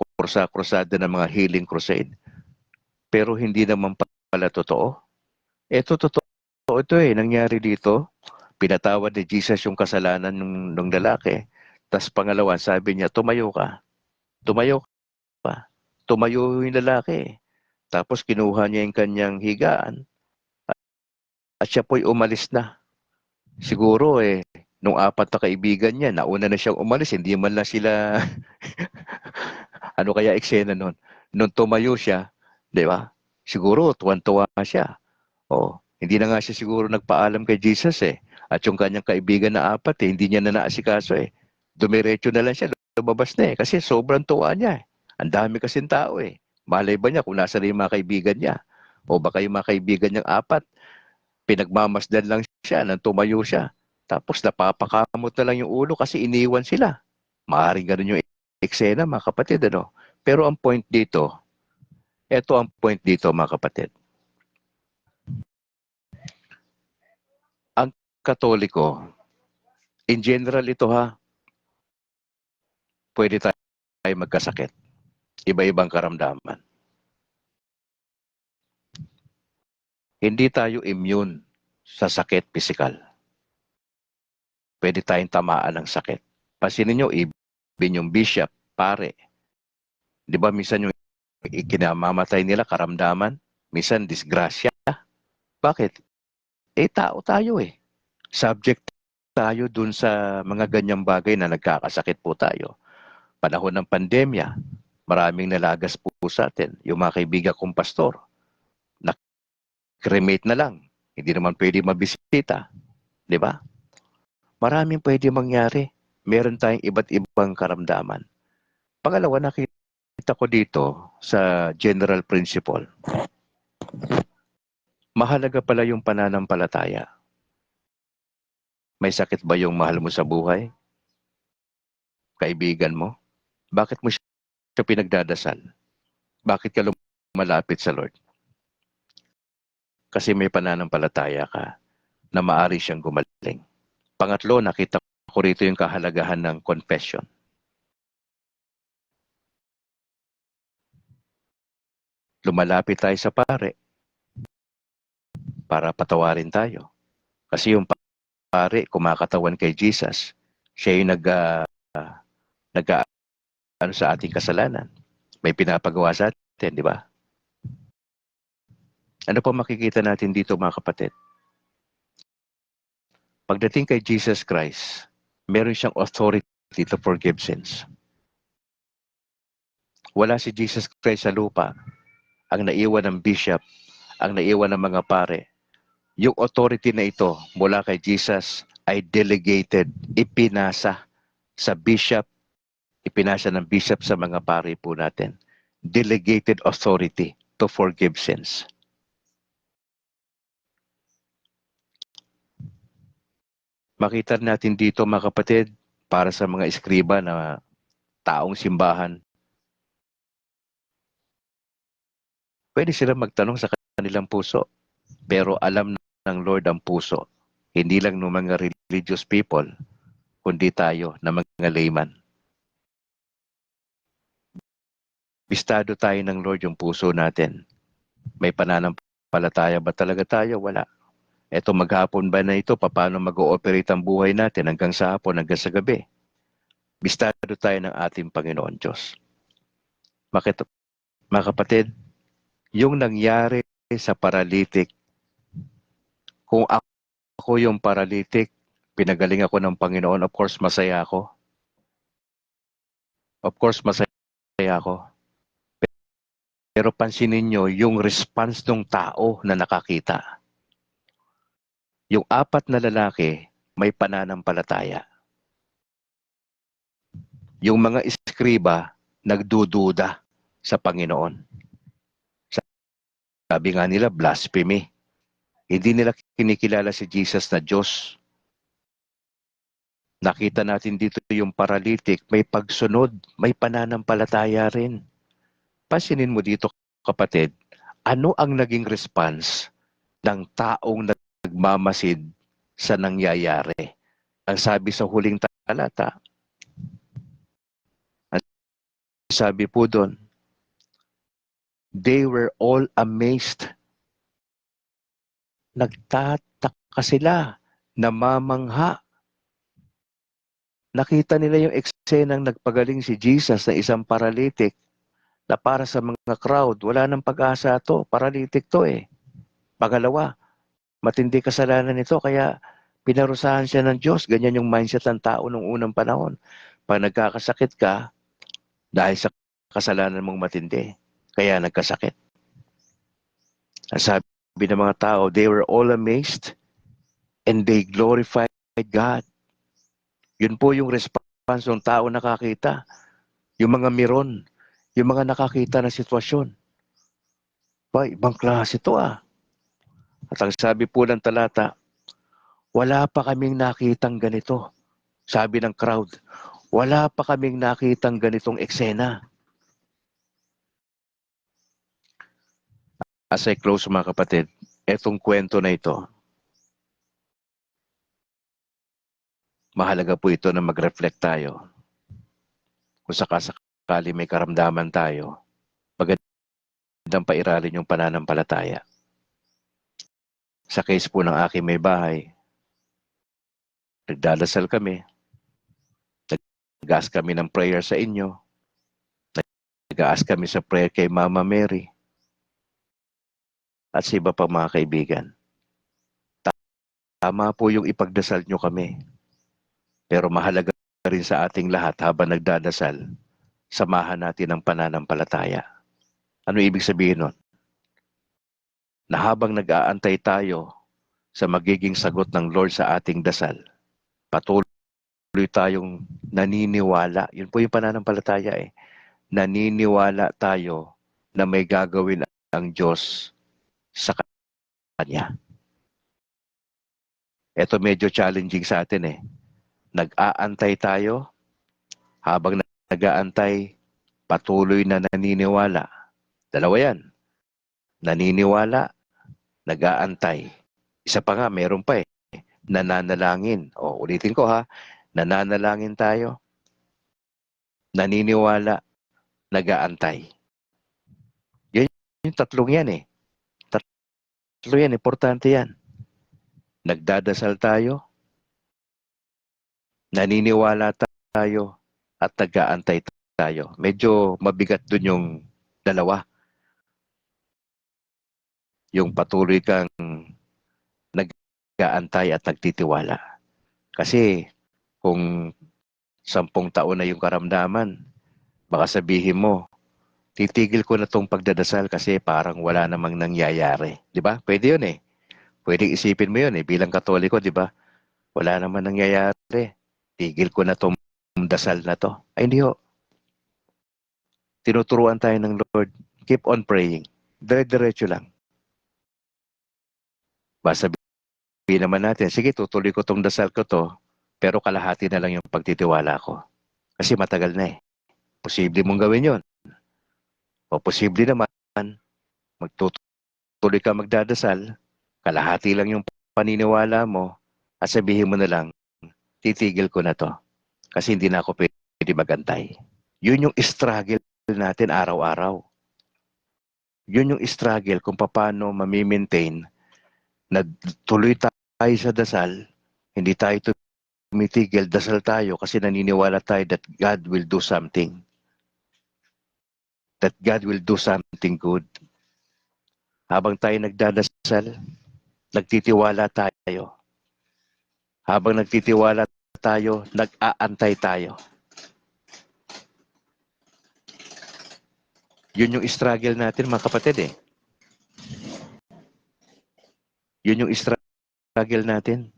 krusada ng mga healing crusade. Pero hindi naman pala totoo. Ito totoo ito nangyari dito. Pinatawad ni Jesus yung kasalanan ng lalaki. Tapos pangalawa, sabi niya, tumayo ka. Tumayo ka. Tumayo yung lalaki. Tapos kinuha niya yung kanyang higaan. At siya po'y umalis na. Siguro nung apat na kaibigan niya, nauna na siyang umalis. Hindi man lang sila, ano kaya eksena nun? Nung tumayo siya, di ba? Siguro, tuwan-tuwa siya. Hindi na nga siya siguro nagpaalam kay Jesus At yung kanyang kaibigan na apat hindi niya na naasikaso Dumiretso na lang siya, lumabas na kasi sobrang tuwa niya Ang dami kasing tao Malay ba niya kung nasa na yung mga kaibigan niya? O baka yung mga kaibigan niyang apat, pinagmamasdan lang siya nang tumayo siya. Tapos napapakamot na lang yung ulo kasi iniwan sila. Maaaring ganun yung eksena mga kapatid Pero ang point dito, eto ang point dito mga kapatid. Ang Katoliko, in general ito pwede tayo magkasakit. Iba-ibang karamdaman. Hindi tayo immune sa sakit pisikal. Pwede tayong tamaan ng sakit. Pansinin nyo, even yung bishop, pare. Di ba minsan yung ikinamamatay nila karamdaman? Minsan disgrasya. Bakit? Tao tayo Subject tayo dun sa mga ganyang bagay na nagkakasakit po tayo. Panahon ng pandemya, maraming nalagas po sa atin. Yung mga kaibigan kong pastor, cremate na lang. Hindi naman pwede mabisita. Di ba? Maraming pwede mangyari. Meron tayong iba't ibang karamdaman. Pangalawa, nakita ko dito sa general principle. Mahalaga pala yung pananampalataya. May sakit ba yung mahal mo sa buhay? Kaibigan mo? Bakit mo siya pinagdadasal? Bakit ka lumalapit sa Lord? Kasi may pananampalataya ka na maari siyang gumaling. Pangatlo, nakita ko rito yung kahalagahan ng confession. Lumalapit tayo sa pare. para patawarin tayo. Kasi yung pare, kumakatawan kay Jesus. Siya yung nag ano sa ating kasalanan. May pinapagawa sa atin, di ba? Ano pa makikita natin dito mga kapatid? Pagdating kay Jesus Christ, meron siyang authority to forgive sins. Wala si Jesus Christ sa lupa. Ang naiwan ng bishop, ang naiwan ng mga pare. Yung authority na ito mula kay Jesus ay delegated, ipinasa sa bishop, ipinasa ng bishop sa mga pare po natin. Delegated authority to forgive sins. Makita natin dito mga kapatid, para sa mga eskriba na taong simbahan, pwede sila magtanong sa kanilang puso. Pero alam ng Lord ang puso. Hindi lang ng mga religious people, kundi tayo na mga layman. Bistado tayo ng Lord yung puso natin. May pananampalataya ba talaga tayo? Wala. Eto maghapon ba na ito, paano mag-ooperate ang buhay natin hanggang sa hapon, hanggang sa gabi? Bistado tayo ng ating Panginoon Diyos. Mga kapatid, yung nangyari sa paralytic, kung ako yung paralytic, pinagaling ako ng Panginoon, of course masaya ako. Of course masaya ako. Pero pansinin nyo yung response ng tao na nakakita. Yung 4 na lalaki, may pananampalataya. Yung mga eskriba, nagdududa sa Panginoon. Sabi nga nila, blasphemy. Hindi nila kinikilala si Jesus na Diyos. Nakita natin dito yung paralytic, may pagsunod, may pananampalataya rin. Pansinin mo dito, kapatid, ano ang naging response ng taong nagmamasid sa nangyayari? Ang sabi sa huling talata, ang sabi po doon, they were all amazed. Nagtataka sila, namamangha. Nakita nila yung eksenang nagpagaling si Jesus na isang paralytic na para sa mga crowd, wala nang pag-asa to, paralytic to eh. Pangalawa, matindi kasalanan nito kaya pinarusahan siya ng Diyos. Ganyan yung mindset ng tao nung unang panahon. Pag nagkakasakit ka, dahil sa kasalanan mong matindi, kaya nagkasakit. Ang sabi ng mga tao, they were all amazed and they glorified God. Yun po yung response ng tao nakakita. Yung mga miron, yung mga nakakita na sitwasyon. Ba, ibang klase to ah. At ang sabi po ng talata, wala pa kaming nakitang ganito. Sabi ng crowd, wala pa kaming nakitang ganitong eksena. As I close mga kapatid, etong kwento na ito, mahalaga po ito na mag-reflect tayo. Kung sakasakali may karamdaman tayo, magandang pairalin yung pananampalataya. Sa case po ng aking may bahay, nagdadasal kami, nag-ask kami ng prayer sa inyo, nag-ask kami sa prayer kay Mama Mary, at sa iba pa mga kaibigan. Tama po yung ipagdasal nyo kami. Pero mahalaga rin sa ating lahat habang nagdadasal, samahan natin ang pananampalataya. Ano ibig sabihin nun? Na habang nag-aantay tayo sa magiging sagot ng Lord sa ating dasal, patuloy tayong naniniwala. Yun po yung pananampalataya eh. Naniniwala tayo na may gagawin ang Diyos sa Kanya. Ito medyo challenging sa atin eh. Nag-aantay tayo, habang nag-aantay, patuloy na naniniwala. Dalawa yan. Naniniwala, nag-aantay. Isa pa nga, meron pa eh. Nananalangin. O, ulitin ko ha. Nananalangin tayo. Naniniwala, nag-aantay. Yan yung tatlong yan eh. yan, importante yan. Nagdadasal tayo, naniniwala tayo, at nag-aantay tayo. Medyo mabigat dun yung dalawa. Yung patuloy kang nag-aantay at nagtitiwala. Kasi kung 10 taon na yung karamdaman, baka sabihin mo, titigil ko na tong pagdadasal kasi parang wala namang nangyayari. Di ba? Pwede yun eh. Pwedeng isipin mo yun eh. Bilang Katoliko, di ba? Wala naman nangyayari. Tigil ko na tong dasal na to. Ay, hindi ho. Tinuturuan tayo ng Lord. Keep on praying. Dire-diretso lang. Basta sabihin naman natin, sige, tutuloy ko tong dasal ko to, pero kalahati na lang yung pagtitiwala ko. Kasi matagal na eh. Posible mong gawin yon. O posible naman, magtutuloy ka magdadasal, kalahati lang yung paniniwala mo, at sabihin mo na lang, titigil ko na to. Kasi hindi na ako pwede magantay. Yun yung struggle natin araw-araw. Yun yung struggle kung paano mamimaintain na tuloy tayo sa dasal, hindi tayo tumitigil, dasal tayo kasi naniniwala tayo that God will do something. That God will do something good. Habang tayo nagdadasal, nagtitiwala tayo. Habang nagtitiwala tayo, nag-aantay tayo. Yun yung struggle natin mga kapatid eh. Yun yung struggle natin.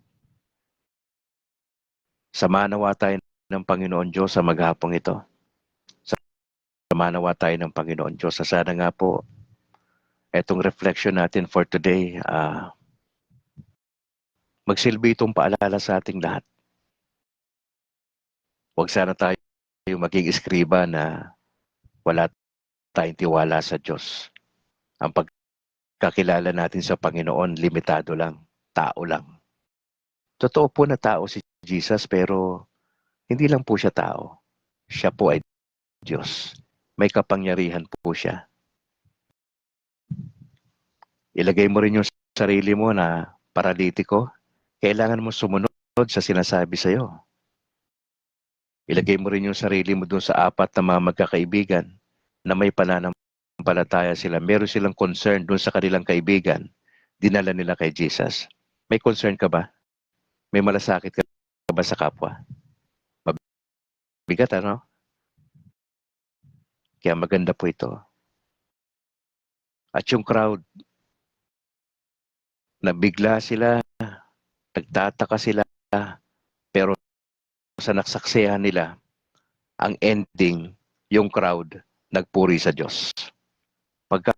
Samanawa tayo ng Panginoon Diyos sa maghapong ito. Samanawa tayo ng Panginoon Diyos. Sana nga po, etong reflection natin for today, magsilbi itong paalala sa ating lahat. Huwag sana tayo maging iskriba na wala tayong tiwala sa Diyos. Ang pagkakilala natin sa Panginoon, limitado lang, tao lang. Totoo po na tao si Jesus pero hindi lang po siya tao. Siya po ay Diyos. May kapangyarihan po siya. Ilagay mo rin yung sarili mo na paralitiko. Kailangan mo sumunod sa sinasabi sa'yo. Ilagay mo rin yung sarili mo dun sa 4 na mga magkakaibigan na may pananampalataya sila. Meron silang concern dun sa kanilang kaibigan. Dinala nila kay Jesus. May concern ka ba? May malasakit ka ba sa kapwa? Mabigat, ano? Kaya maganda po ito. At yung crowd, nabigla sila, nagtataka sila, pero sa nasaksihan nila, ang ending, yung crowd, nagpuri sa Diyos. Pagka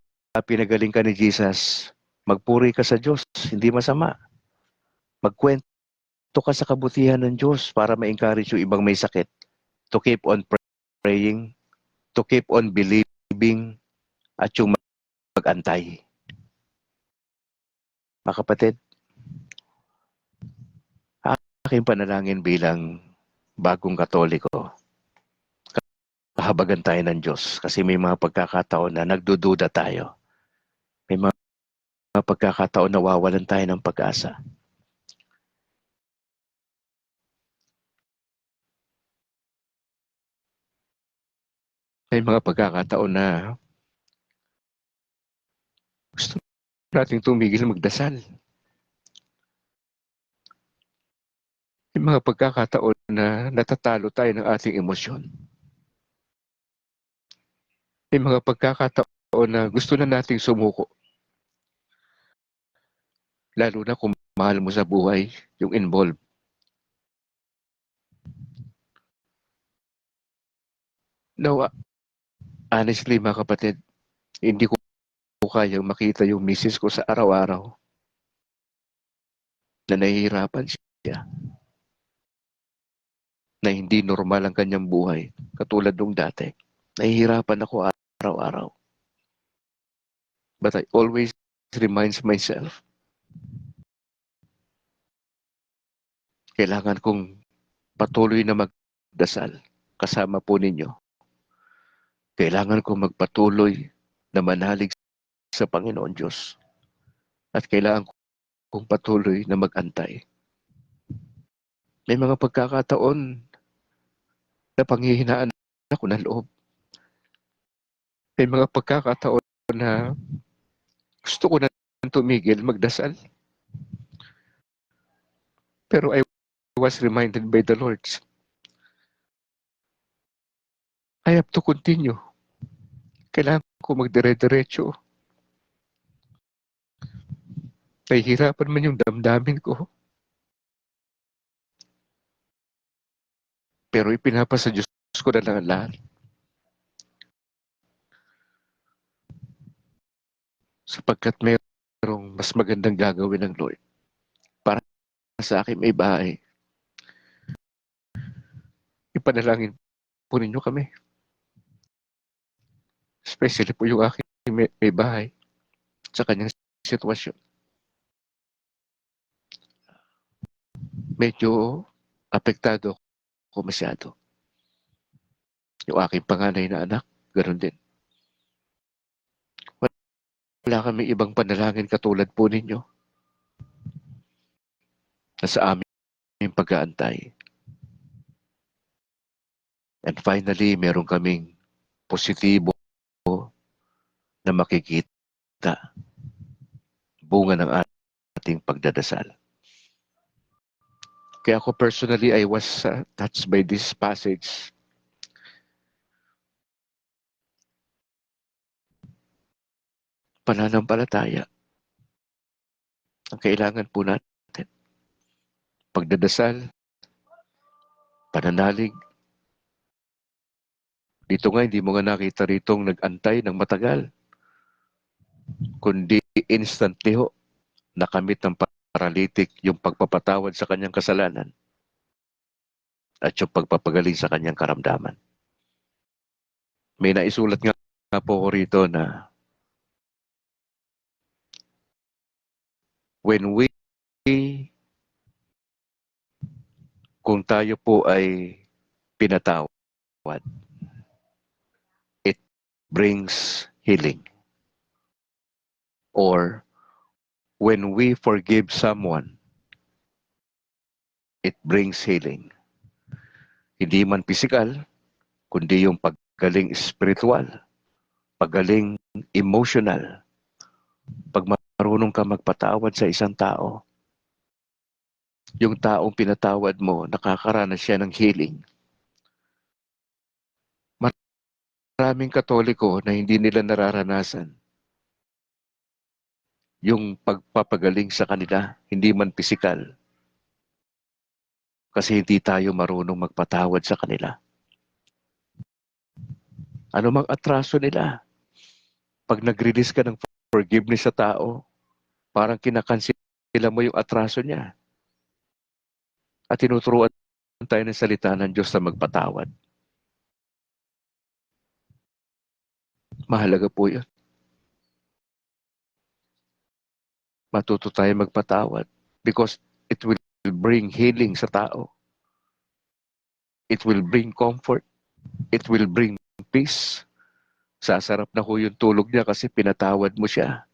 pinagaling ka ni Jesus, magpuri ka sa Diyos, hindi masama. Magkwento ka sa kabutihan ng Diyos para ma-encourage yung ibang may sakit. To keep on praying, to keep on believing, at yung mag-antay. Mga kapatid, aking panalangin bilang bagong Katoliko, kahabagan tayo ng Diyos kasi may mga pagkakataon na nagdududa tayo. May mga pagkakataon na wawalan tayo ng pag-asa. May mga pagkakataon na gusto nating tumigil magdasal. May mga pagkakataon na natatalo tayo ng ating emosyon. May mga pagkakataon na gusto na nating sumuko. Lalo na kung mahal mo sa buhay yung involved. Now, honestly mga kapatid, hindi ko kayang makita yung misis ko sa araw-araw na nahihirapan siya. Na hindi normal ang kanyang buhay katulad nung dati. Nahihirapan ako araw-araw. But I always reminds myself, kailangan kong patuloy na magdasal kasama po ninyo. Kailangan kong magpatuloy na manalig sa Panginoon Diyos. At kailangan kong patuloy na mag-antay. May mga pagkakataon na panghihinaan ako ng loob. May mga pagkakataon na gusto ko na tumigil magdasal. Pero I was reminded by the Lord, I have to continue. Kailangan ko magdire-diretso. Nahihirapan man yung damdamin ko. Pero ipinapasa Diyos ko na lang ang lahat. Sapagkat mayroong mas magandang gagawin ng Lord. Para sa akin may bahay. Ipanalangin po ninyo kami. Especially po yung aking may bahay sa kanyang sitwasyon. Medyo apektado ako masyado. Yung aking panganay na anak, ganoon din. Wala kami ibang panalangin katulad po ninyo na sa aming pag-aantay. And finally, meron kaming positibo na makikita bunga ng ating pagdadasal. Kaya ako personally, I was touched by this passage. Pananampalataya. Ang kailangan po natin. Pagdadasal, pananalig. Dito nga, hindi mo nga nakita ritong nag-antay ng matagal. Kundi instantly ho, nakamit ng paralytic yung pagpapatawad sa kanyang kasalanan at yung pagpapagaling sa kanyang karamdaman. May naisulat nga po ko rito na kung tayo po ay pinatawad, it brings healing. Or when we forgive someone, it brings healing. Hindi man physical, kundi yung paggaling spiritual, paggaling emotional. Pag marunong ka magpatawad sa isang tao, yung taong pinatawad mo, nakakaranas siya ng healing. Maraming Katoliko na hindi nila nararanasan yung pagpapagaling sa kanila, hindi man pisikal. Kasi hindi tayo marunong magpatawad sa kanila. Ano mang atraso nila, pag nag-release ka ng forgiveness sa tao, parang kinakansila mo yung atraso niya. At tinuturuan tayo ng salita ng Diyos na magpatawad. Mahalaga po yun. Matuto tayo magpatawad because it will bring healing sa tao. It will bring comfort. It will bring peace. Sasarap na ho yung tulog niya kasi pinatawad mo siya.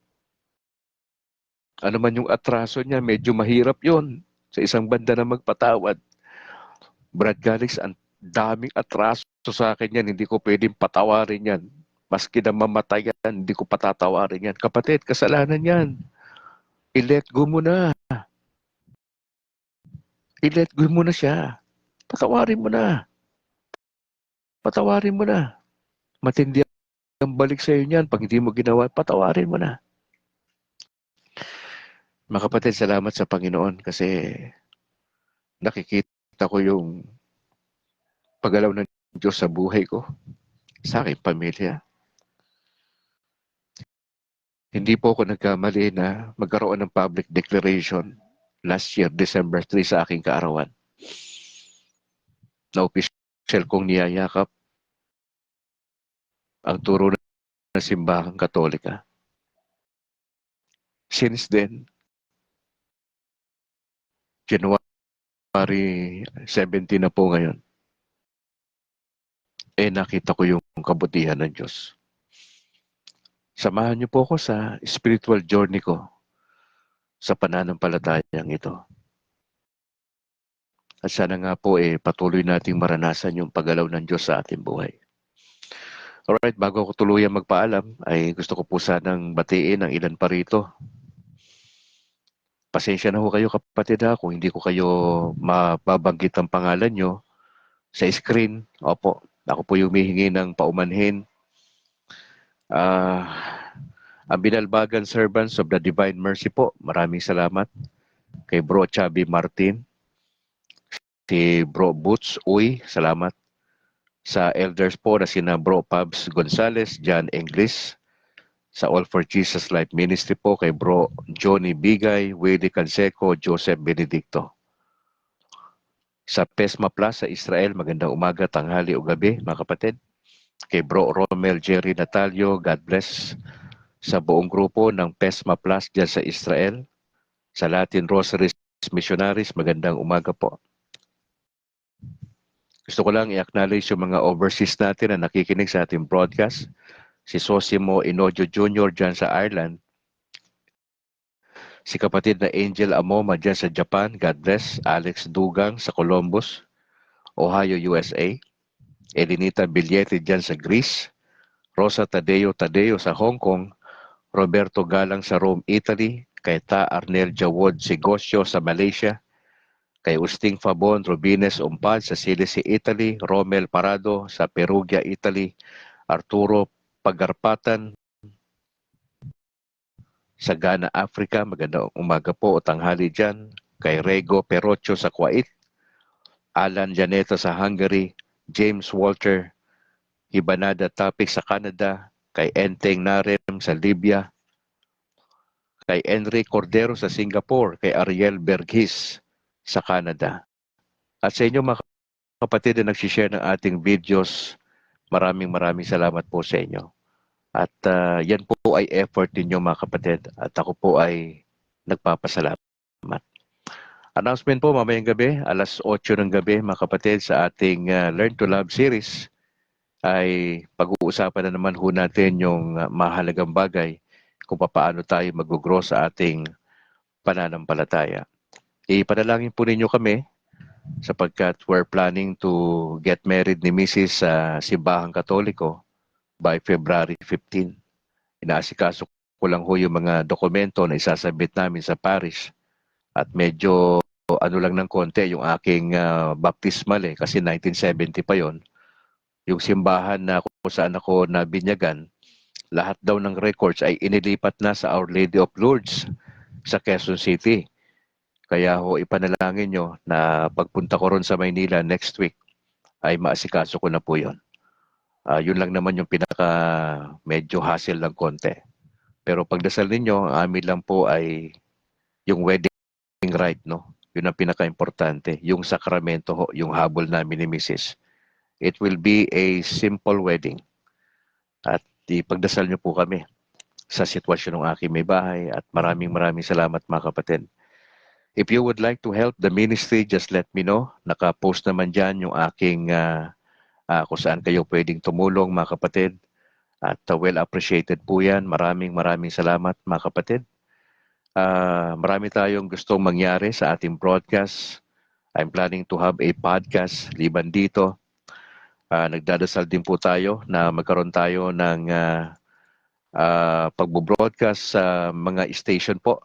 Ano man yung atraso niya, medyo mahirap yon sa isang banda na magpatawad. Brad Galix, ang daming atraso sa akin yan, hindi ko pwedeng patawarin yan. Maski na mamatayan, hindi ko patatawarin yan. Kapatid, kasalanan yan. I-let go mo na. I-let go mo na siya. Patawarin mo na. Patawarin mo na. Matindi ang balik sa iyo niyan. Pag hindi mo ginawa, patawarin mo na. Mga kapatid, salamat sa Panginoon kasi nakikita ko yung paggalaw ng Diyos sa buhay ko, sa aking pamilya. Hindi po ako nagkamali na magkaroon ng public declaration last year, December 3 sa aking kaarawan. Na official kong niyayakap ang turo ng simbahang Katolika. Since then, January 17 na po ngayon, nakita ko yung kabutihan ng Diyos. Samahan niyo po ako sa spiritual journey ko sa pananampalatayang ito. At sana nga po patuloy nating maranasan yung paggalaw ng Diyos sa ating buhay. Alright, bago ako tuluyang magpaalam, ay gusto ko po sanang batiin ang ilan pa rito. Pasensya na ho kayo kapatid ha, kung hindi ko kayo mababanggit ang pangalan nyo sa screen. Opo, ako po yung humihingi ng paumanhin. Ang binalbagan servants of the Divine Mercy po, maraming salamat kay Bro Chubby Martin, si Bro Boots Uy, salamat. Sa elders po na sina Bro Pabs Gonzales, John Englis, sa All for Jesus Life Ministry po kay Bro Johnny Bigay, Willie Canseco, Joseph Benedicto. Sa PESMA Plus sa Israel, magandang umaga, tanghali o gabi mga kapatid. Kay Bro Romel Jerry Natalio, God bless. Sa buong grupo ng PESMA Plus dyan sa Israel, sa Latin Rosaries Missionaries, magandang umaga po. Gusto ko lang i-acknowledge yung mga overseas natin na nakikinig sa ating broadcast. Si Sosimo Inojo Jr. dyan sa Ireland. Si kapatid na Angel Amoma dyan sa Japan, God bless. Alex Dugang sa Columbus, Ohio, USA. Elinita Billete dyan sa Greece. Rosa Tadeo sa Hong Kong. Roberto Galang sa Rome, Italy. Kay Ta Arnel Jawod Sigosyo sa Malaysia. Kay Usting Fabon Rubines Umpad sa Silici, Italy. Romel Parado sa Perugia, Italy. Arturo Pagarpatan sa Ghana, Africa. Magandang umaga po o tanghali dyan. Kay Rego Perocho sa Kuwait. Alan Janeta sa Hungary. James Walter Hibanada Topic sa Canada. Kay Enteng Narem sa Libya. Kay Enrique Cordero sa Singapore. Kay Ariel Berghis sa Canada. At sa inyo mga kapatid na nagsishare ng ating videos, maraming salamat po sa inyo. At yan po ay effort ninyo mga kapatid. At ako po ay nagpapasalamat. Announcement po mamayang gabi, alas 8 ng gabi mga kapatid sa ating Learn to Love series ay pag-uusapan na naman ho natin yung mahalagang bagay kung paano tayo mag-grow sa ating pananampalataya. Ipanalangin po ninyo kami sapagkat we're planning to get married ni Mrs. sa Simbahang Katoliko by February 15. Inaasikaso ko lang ho yung mga dokumento na isasabit namin sa parish at medyo ano lang ng konti yung aking baptismal kasi 1970 pa yon. Yung simbahan na kung saan ako nabinyagan, lahat daw ng records ay inilipat na sa Our Lady of Lourdes sa Quezon City. Kaya ho ipanalangin nyo na pagpunta ko ron sa Maynila next week ay maasikaso ko na po yon. Yun lang naman yung pinaka medyo hassle ng konti. Pero pagdasal ninyo, ang amin lang po ay yung wedding rite, no? Yun ang pinaka-importante. Yung sakramento ho, yung habol namin ni Mrs. It will be a simple wedding. At ipagdasal nyo po kami sa sitwasyon ng aking may bahay. At maraming salamat mga kapatid. If you would like to help the ministry, just let me know. Naka-post naman dyan yung aking kung saan kayo pwedeng tumulong mga kapatid. At well appreciated po yan. Maraming salamat mga kapatid. Marami tayong gustong mangyari sa ating broadcast. I'm planning to have a podcast liban dito. Nagdadasal din po tayo na magkaroon tayo ng pagbo-broadcast sa mga station po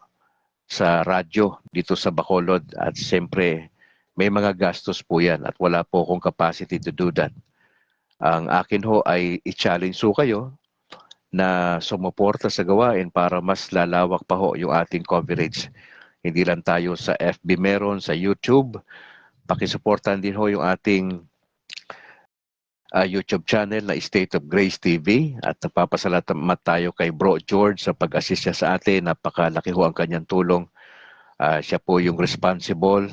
sa radyo dito sa Bacolod. At siyempre may mga gastos po yan at wala po akong capacity to do that. Ang akin ho ay i-challenge ho kayo na sumuporta sa gawain para mas lalawak pa ho yung ating coverage. Hindi lang tayo sa FB meron, sa YouTube. Pakisuportahan din ho yung ating YouTube channel na State of Grace TV at nagpapasalamat tayo kay Bro George sa pag-assist niya sa atin. Napakalaki ho ang kanyang tulong. Siya po yung responsible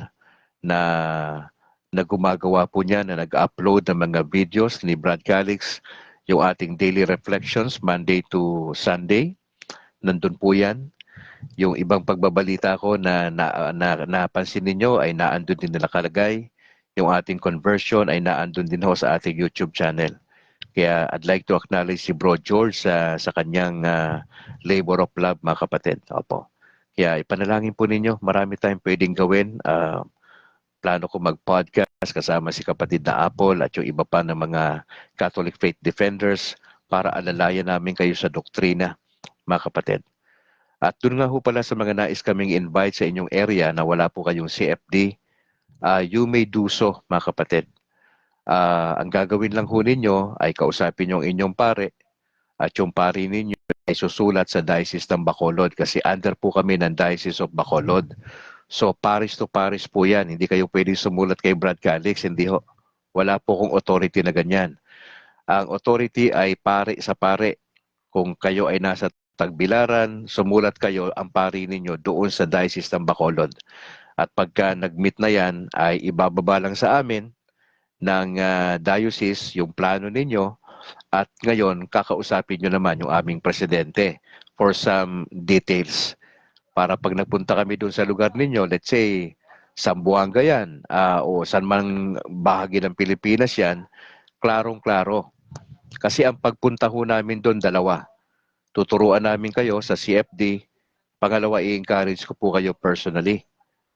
na gumagawa po niya, na nag-upload ng mga videos ni Brad Calix, yung ating daily reflections Monday to Sunday. Nandun po yan. Yung ibang pagbabalita ko na napansin ninyo ay naandun din nakalagay. Yung ating conversion ay naandun din ho sa ating YouTube channel. Kaya I'd like to acknowledge si Bro George sa kanyang labor of love mga kapatid. Opo. Kaya ipanalangin po ninyo, marami tayong pwedeng gawin. Plano ko mag-podcast kasama si kapatid na Apple at yung iba pa ng mga Catholic Faith Defenders para alalayan namin kayo sa doktrina, mga kapatid. At doon nga ho pala sa mga nais kaming invite sa inyong area na wala po kayong CFD, you may do so, mga kapatid. Ang gagawin lang ho ninyo ay kausapin yung inyong pare at yung pare ninyo ay susulat sa Diocese ng Bacolod kasi under po kami ng Diocese of Bacolod. So parish to parish po yan. Hindi kayo pwedeng sumulat kay Brad Calix. Hindi ho. Wala po kong authority na ganyan. Ang authority ay pare sa pare. Kung kayo ay nasa Tagbilaran, sumulat kayo ang pari ninyo doon sa Diocese ng Bacolod. At pagka nag-meet na yan, ay ibababa lang sa amin ng diocese yung plano ninyo at ngayon kakausapin nyo naman yung aming presidente for some details. Para pag nagpunta kami doon sa lugar ninyo, let's say, Zamboanga yan, o saan man bahagi ng Pilipinas yan, klarong-klaro. Kasi ang pagpunta ho namin doon, dalawa. Tuturuan namin kayo sa CFD. Pangalawa, i-encourage ko po kayo personally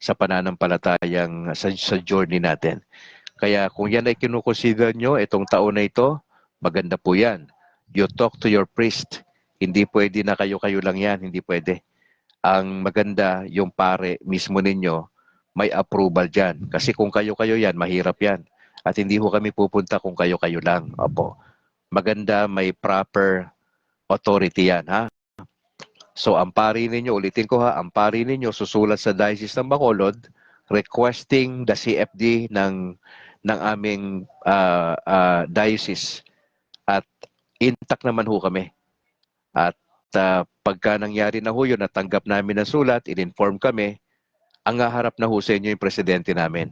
sa pananampalatayang sa journey natin. Kaya kung yan ay kinukonsider nyo itong taon na ito, maganda po yan. You talk to your priest. Hindi pwede na kayo-kayo lang yan. Hindi pwede. Ang maganda, yung pare mismo ninyo, may approval dyan. Kasi kung kayo-kayo yan, mahirap yan. At hindi ho kami pupunta kung kayo-kayo lang. Opo. Maganda, may proper authority yan, ha? So, ang pari ninyo, ulitin ko ha, ang pari ninyo susulat sa Diocese ng Bacolod requesting the CFD ng aming diocese. At intact naman ho kami. At pagka nangyari na ho yun, natanggap namin ang sulat, in-inform kami, ang haharap na ho sa inyo yung presidente namin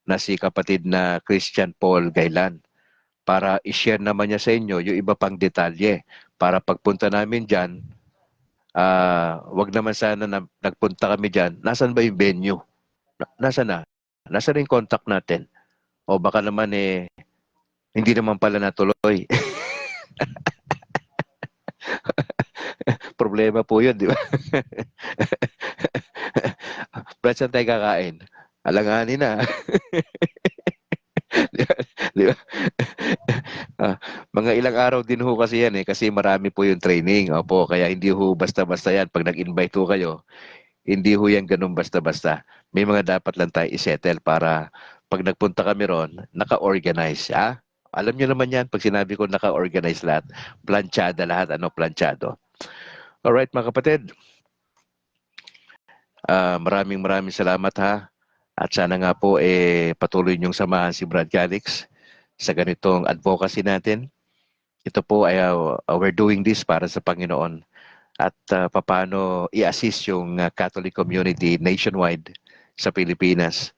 na si kapatid na Christian Paul Gailan para i-share naman niya sa inyo yung iba pang detalye para pagpunta namin dyan, wag naman sana na nagpunta kami dyan, nasan ba yung venue? Nasaan na? Nasaan yung contact natin? O baka naman hindi naman pala natuloy. Problema po yun, di ba? Brad, saan tayo kakain? Alanganin na. Di ba? Di ba? Mga ilang araw din ho kasi yan kasi marami po yung training. Opo, kaya hindi ho basta-basta yan. Pag nag-invite ho kayo, hindi ho yan ganun basta-basta. May mga dapat lang tayo isettle para pag nagpunta kami ron, naka-organize. Alam nyo naman yan, pag sinabi ko naka-organize lahat, planchada lahat, planchado. Alright mga kapatid, maraming salamat ha. At sana nga po patuloy niyong samahan si Brad Calix sa ganitong advocacy natin. Ito po ay we're doing this para sa Panginoon at paano i-assist yung Catholic community nationwide sa Pilipinas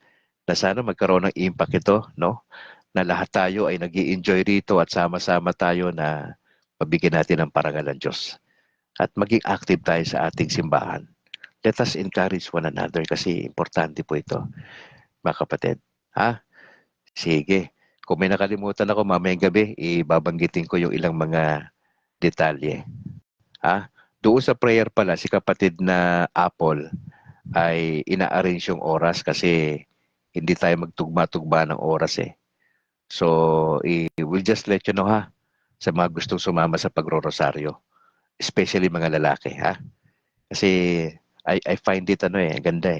na sana magkaroon ng impact ito, no? Na lahat tayo ay nag-i-enjoy rito at sama-sama tayo na mabigyan natin ng parangal ng Diyos. At maging active tayo sa ating simbahan. Let us encourage one another kasi importante po ito, mga kapatid. Sige. Kung may nakalimutan ako mamayang gabi, ibabanggitin ko yung ilang mga detalye. Doon sa prayer pala, si kapatid na Apple ay ina-arrange yung oras kasi hindi tayo magtugma-tugma ng oras So, we'll just let you know sa mga gustong sumama sa pagro-rosaryo. Especially mga lalaki Kasi I find it ganda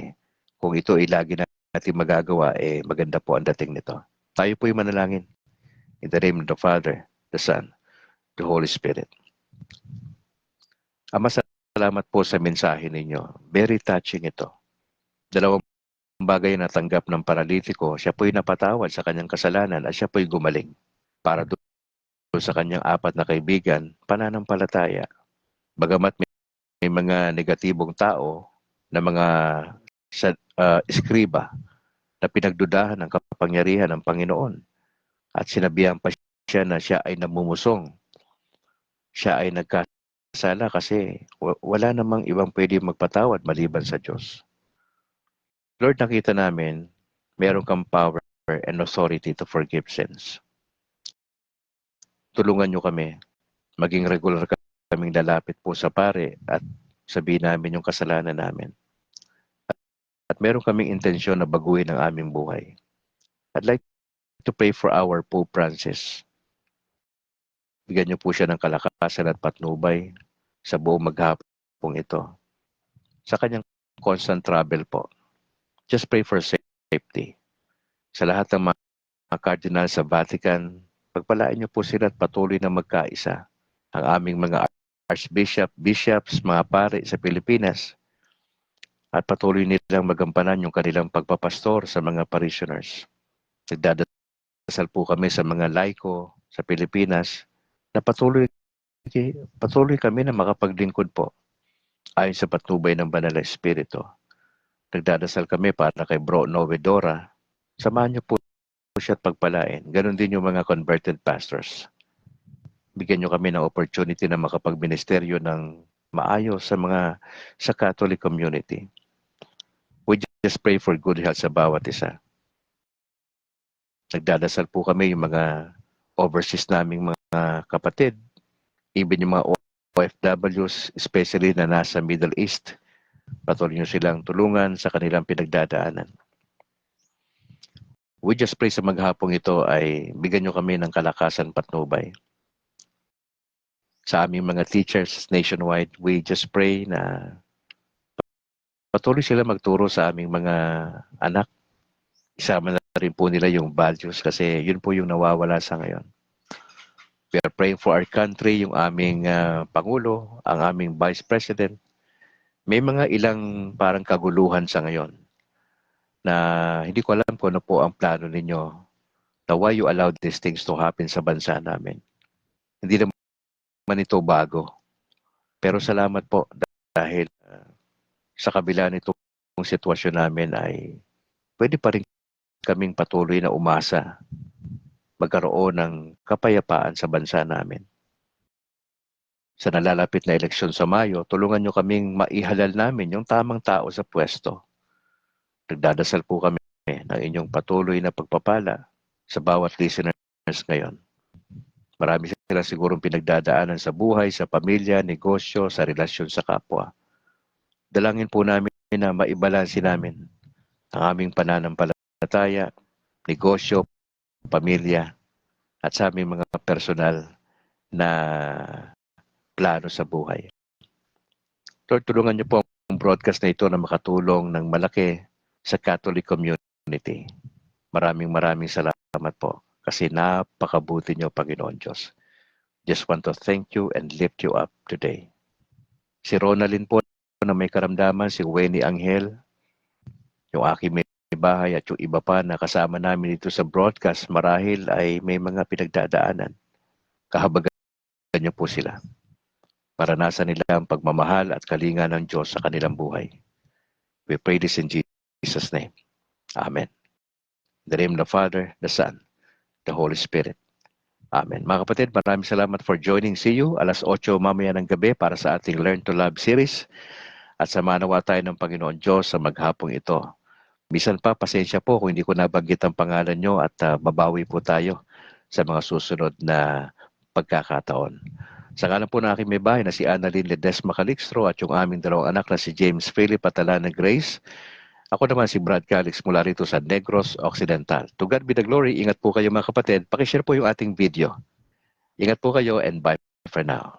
Kung ito ay lagi natin magagawa, maganda po ang dating nito. Tayo po yung manalangin. In the name of the Father, the Son, the Holy Spirit. Ama, salamat po sa mensahe ninyo. Very touching ito. Dalawang bagay na tanggap ng paralitiko, siya po'y napatawad sa kanyang kasalanan at siya po'y gumaling. Para doon sa kanyang apat na kaibigan, pananampalataya. Bagamat may mga negatibong tao na mga eskriba na pinagdudahan ng kapangyarihan ng Panginoon at sinabihan pa siya na siya ay namumusong. Siya ay nagkasala kasi wala namang ibang pwede magpatawad maliban sa Diyos. Lord, nakita namin, meron kang power and authority to forgive sins. Tulungan niyo kami, maging regular kaming lalapit po sa pare at sabihin namin yung kasalanan namin. at meron kaming intensyon na baguhin ang aming buhay. I'd like to pray for our Pope Francis. Bigyan niyo po siya ng kalakasan at patnubay sa buong maghapong ito. Sa kanyang constant travel po. Just pray for safety. Sa lahat ng mga cardinal sa Vatican, pagpalain niyo po sila at patuloy na magkaisa. Ang aming mga archbishop, bishops, mga pare sa Pilipinas, at patuloy nilang magampanan yung kanilang pagpapastor sa mga parishioners. Nagdadasal po kami sa mga laiko sa Pilipinas na patuloy kami na makapaglingkod po ayon sa patnubay ng Banal na Espiritu. Nagdadasal kami para kay Bro Novedora. Samahan niyo po siya at pagpalain. Ganon din yung mga converted pastors. Bigyan niyo kami ng opportunity na makapagministeryo ng maayos sa Catholic community. We just pray for good health sa bawat isa. Nagdadasal po kami yung mga overseas naming mga kapatid, even yung mga OFWs, especially na nasa Middle East. Patuloy nyo silang tulungan sa kanilang pinagdadaanan. We just pray sa maghapong ito ay bigyan nyo kami ng kalakasan patnubay. Sa aming mga teachers nationwide, we just pray na patuloy sila magturo sa aming mga anak. Isama na rin po nila yung values kasi yun po yung nawawala sa ngayon. We are praying for our country, yung aming Pangulo, ang aming Vice President. May mga ilang parang kaguluhan sa ngayon na hindi ko alam kung ano po ang plano ninyo na why you allow these things to happen sa bansa namin. Hindi naman ito bago. Pero salamat po dahil sa kabila nitong sitwasyon namin ay pwede pa rin kaming patuloy na umasa magkaroon ng kapayapaan sa bansa namin. Sa nalalapit na eleksyon sa Mayo, tulungan nyo kaming maihalal namin yung tamang tao sa pwesto. Nagdadasal po kami ng inyong patuloy na pagpapala sa bawat listeners ngayon. Marami sila sigurong pinagdadaanan sa buhay, sa pamilya, negosyo, sa relasyon sa kapwa. Dalangin po namin na maibalansi namin ang aming pananampalataya, negosyo, pamilya, at sa aming mga personal na plano sa buhay. Lord, tulungan niyo po ang broadcast na ito na makatulong ng malaki sa Catholic community. Maraming salamat po kasi napakabuti niyo, Panginoon Diyos. Just want to thank you and lift you up today. Si Ronalyn po na may karamdaman, si Wendy Angel, yung aking may bahay at yung iba pa na kasama namin dito sa broadcast, marahil ay may mga pinagdadaanan. Kahabagan niyo po sila. Maranasan nila ang pagmamahal at kalinga ng Diyos sa kanilang buhay. We pray this in Jesus' name. Amen. In the name of the Father, the Son, the Holy Spirit. Amen. Mga kapatid, maraming salamat for joining. See you alas 8 mamaya ng gabi para sa ating Learn to Love series. At samanawa tayo ng Panginoon Diyos sa maghapong ito. Misan pa, pasensya po kung hindi ko nabanggit ang pangalan nyo at babawi po tayo sa mga susunod na pagkakataon. Sa ngalan po ng aking may bahay na si Annalyn Ledesma Calixtro at yung aming dalawang anak na si James Philip at Alana Grace. Ako naman si Brad Calix mula rito sa Negros Occidental. To God be the glory. Ingat po kayo mga kapatid. Pakishare po yung ating video. Ingat po kayo and bye for now.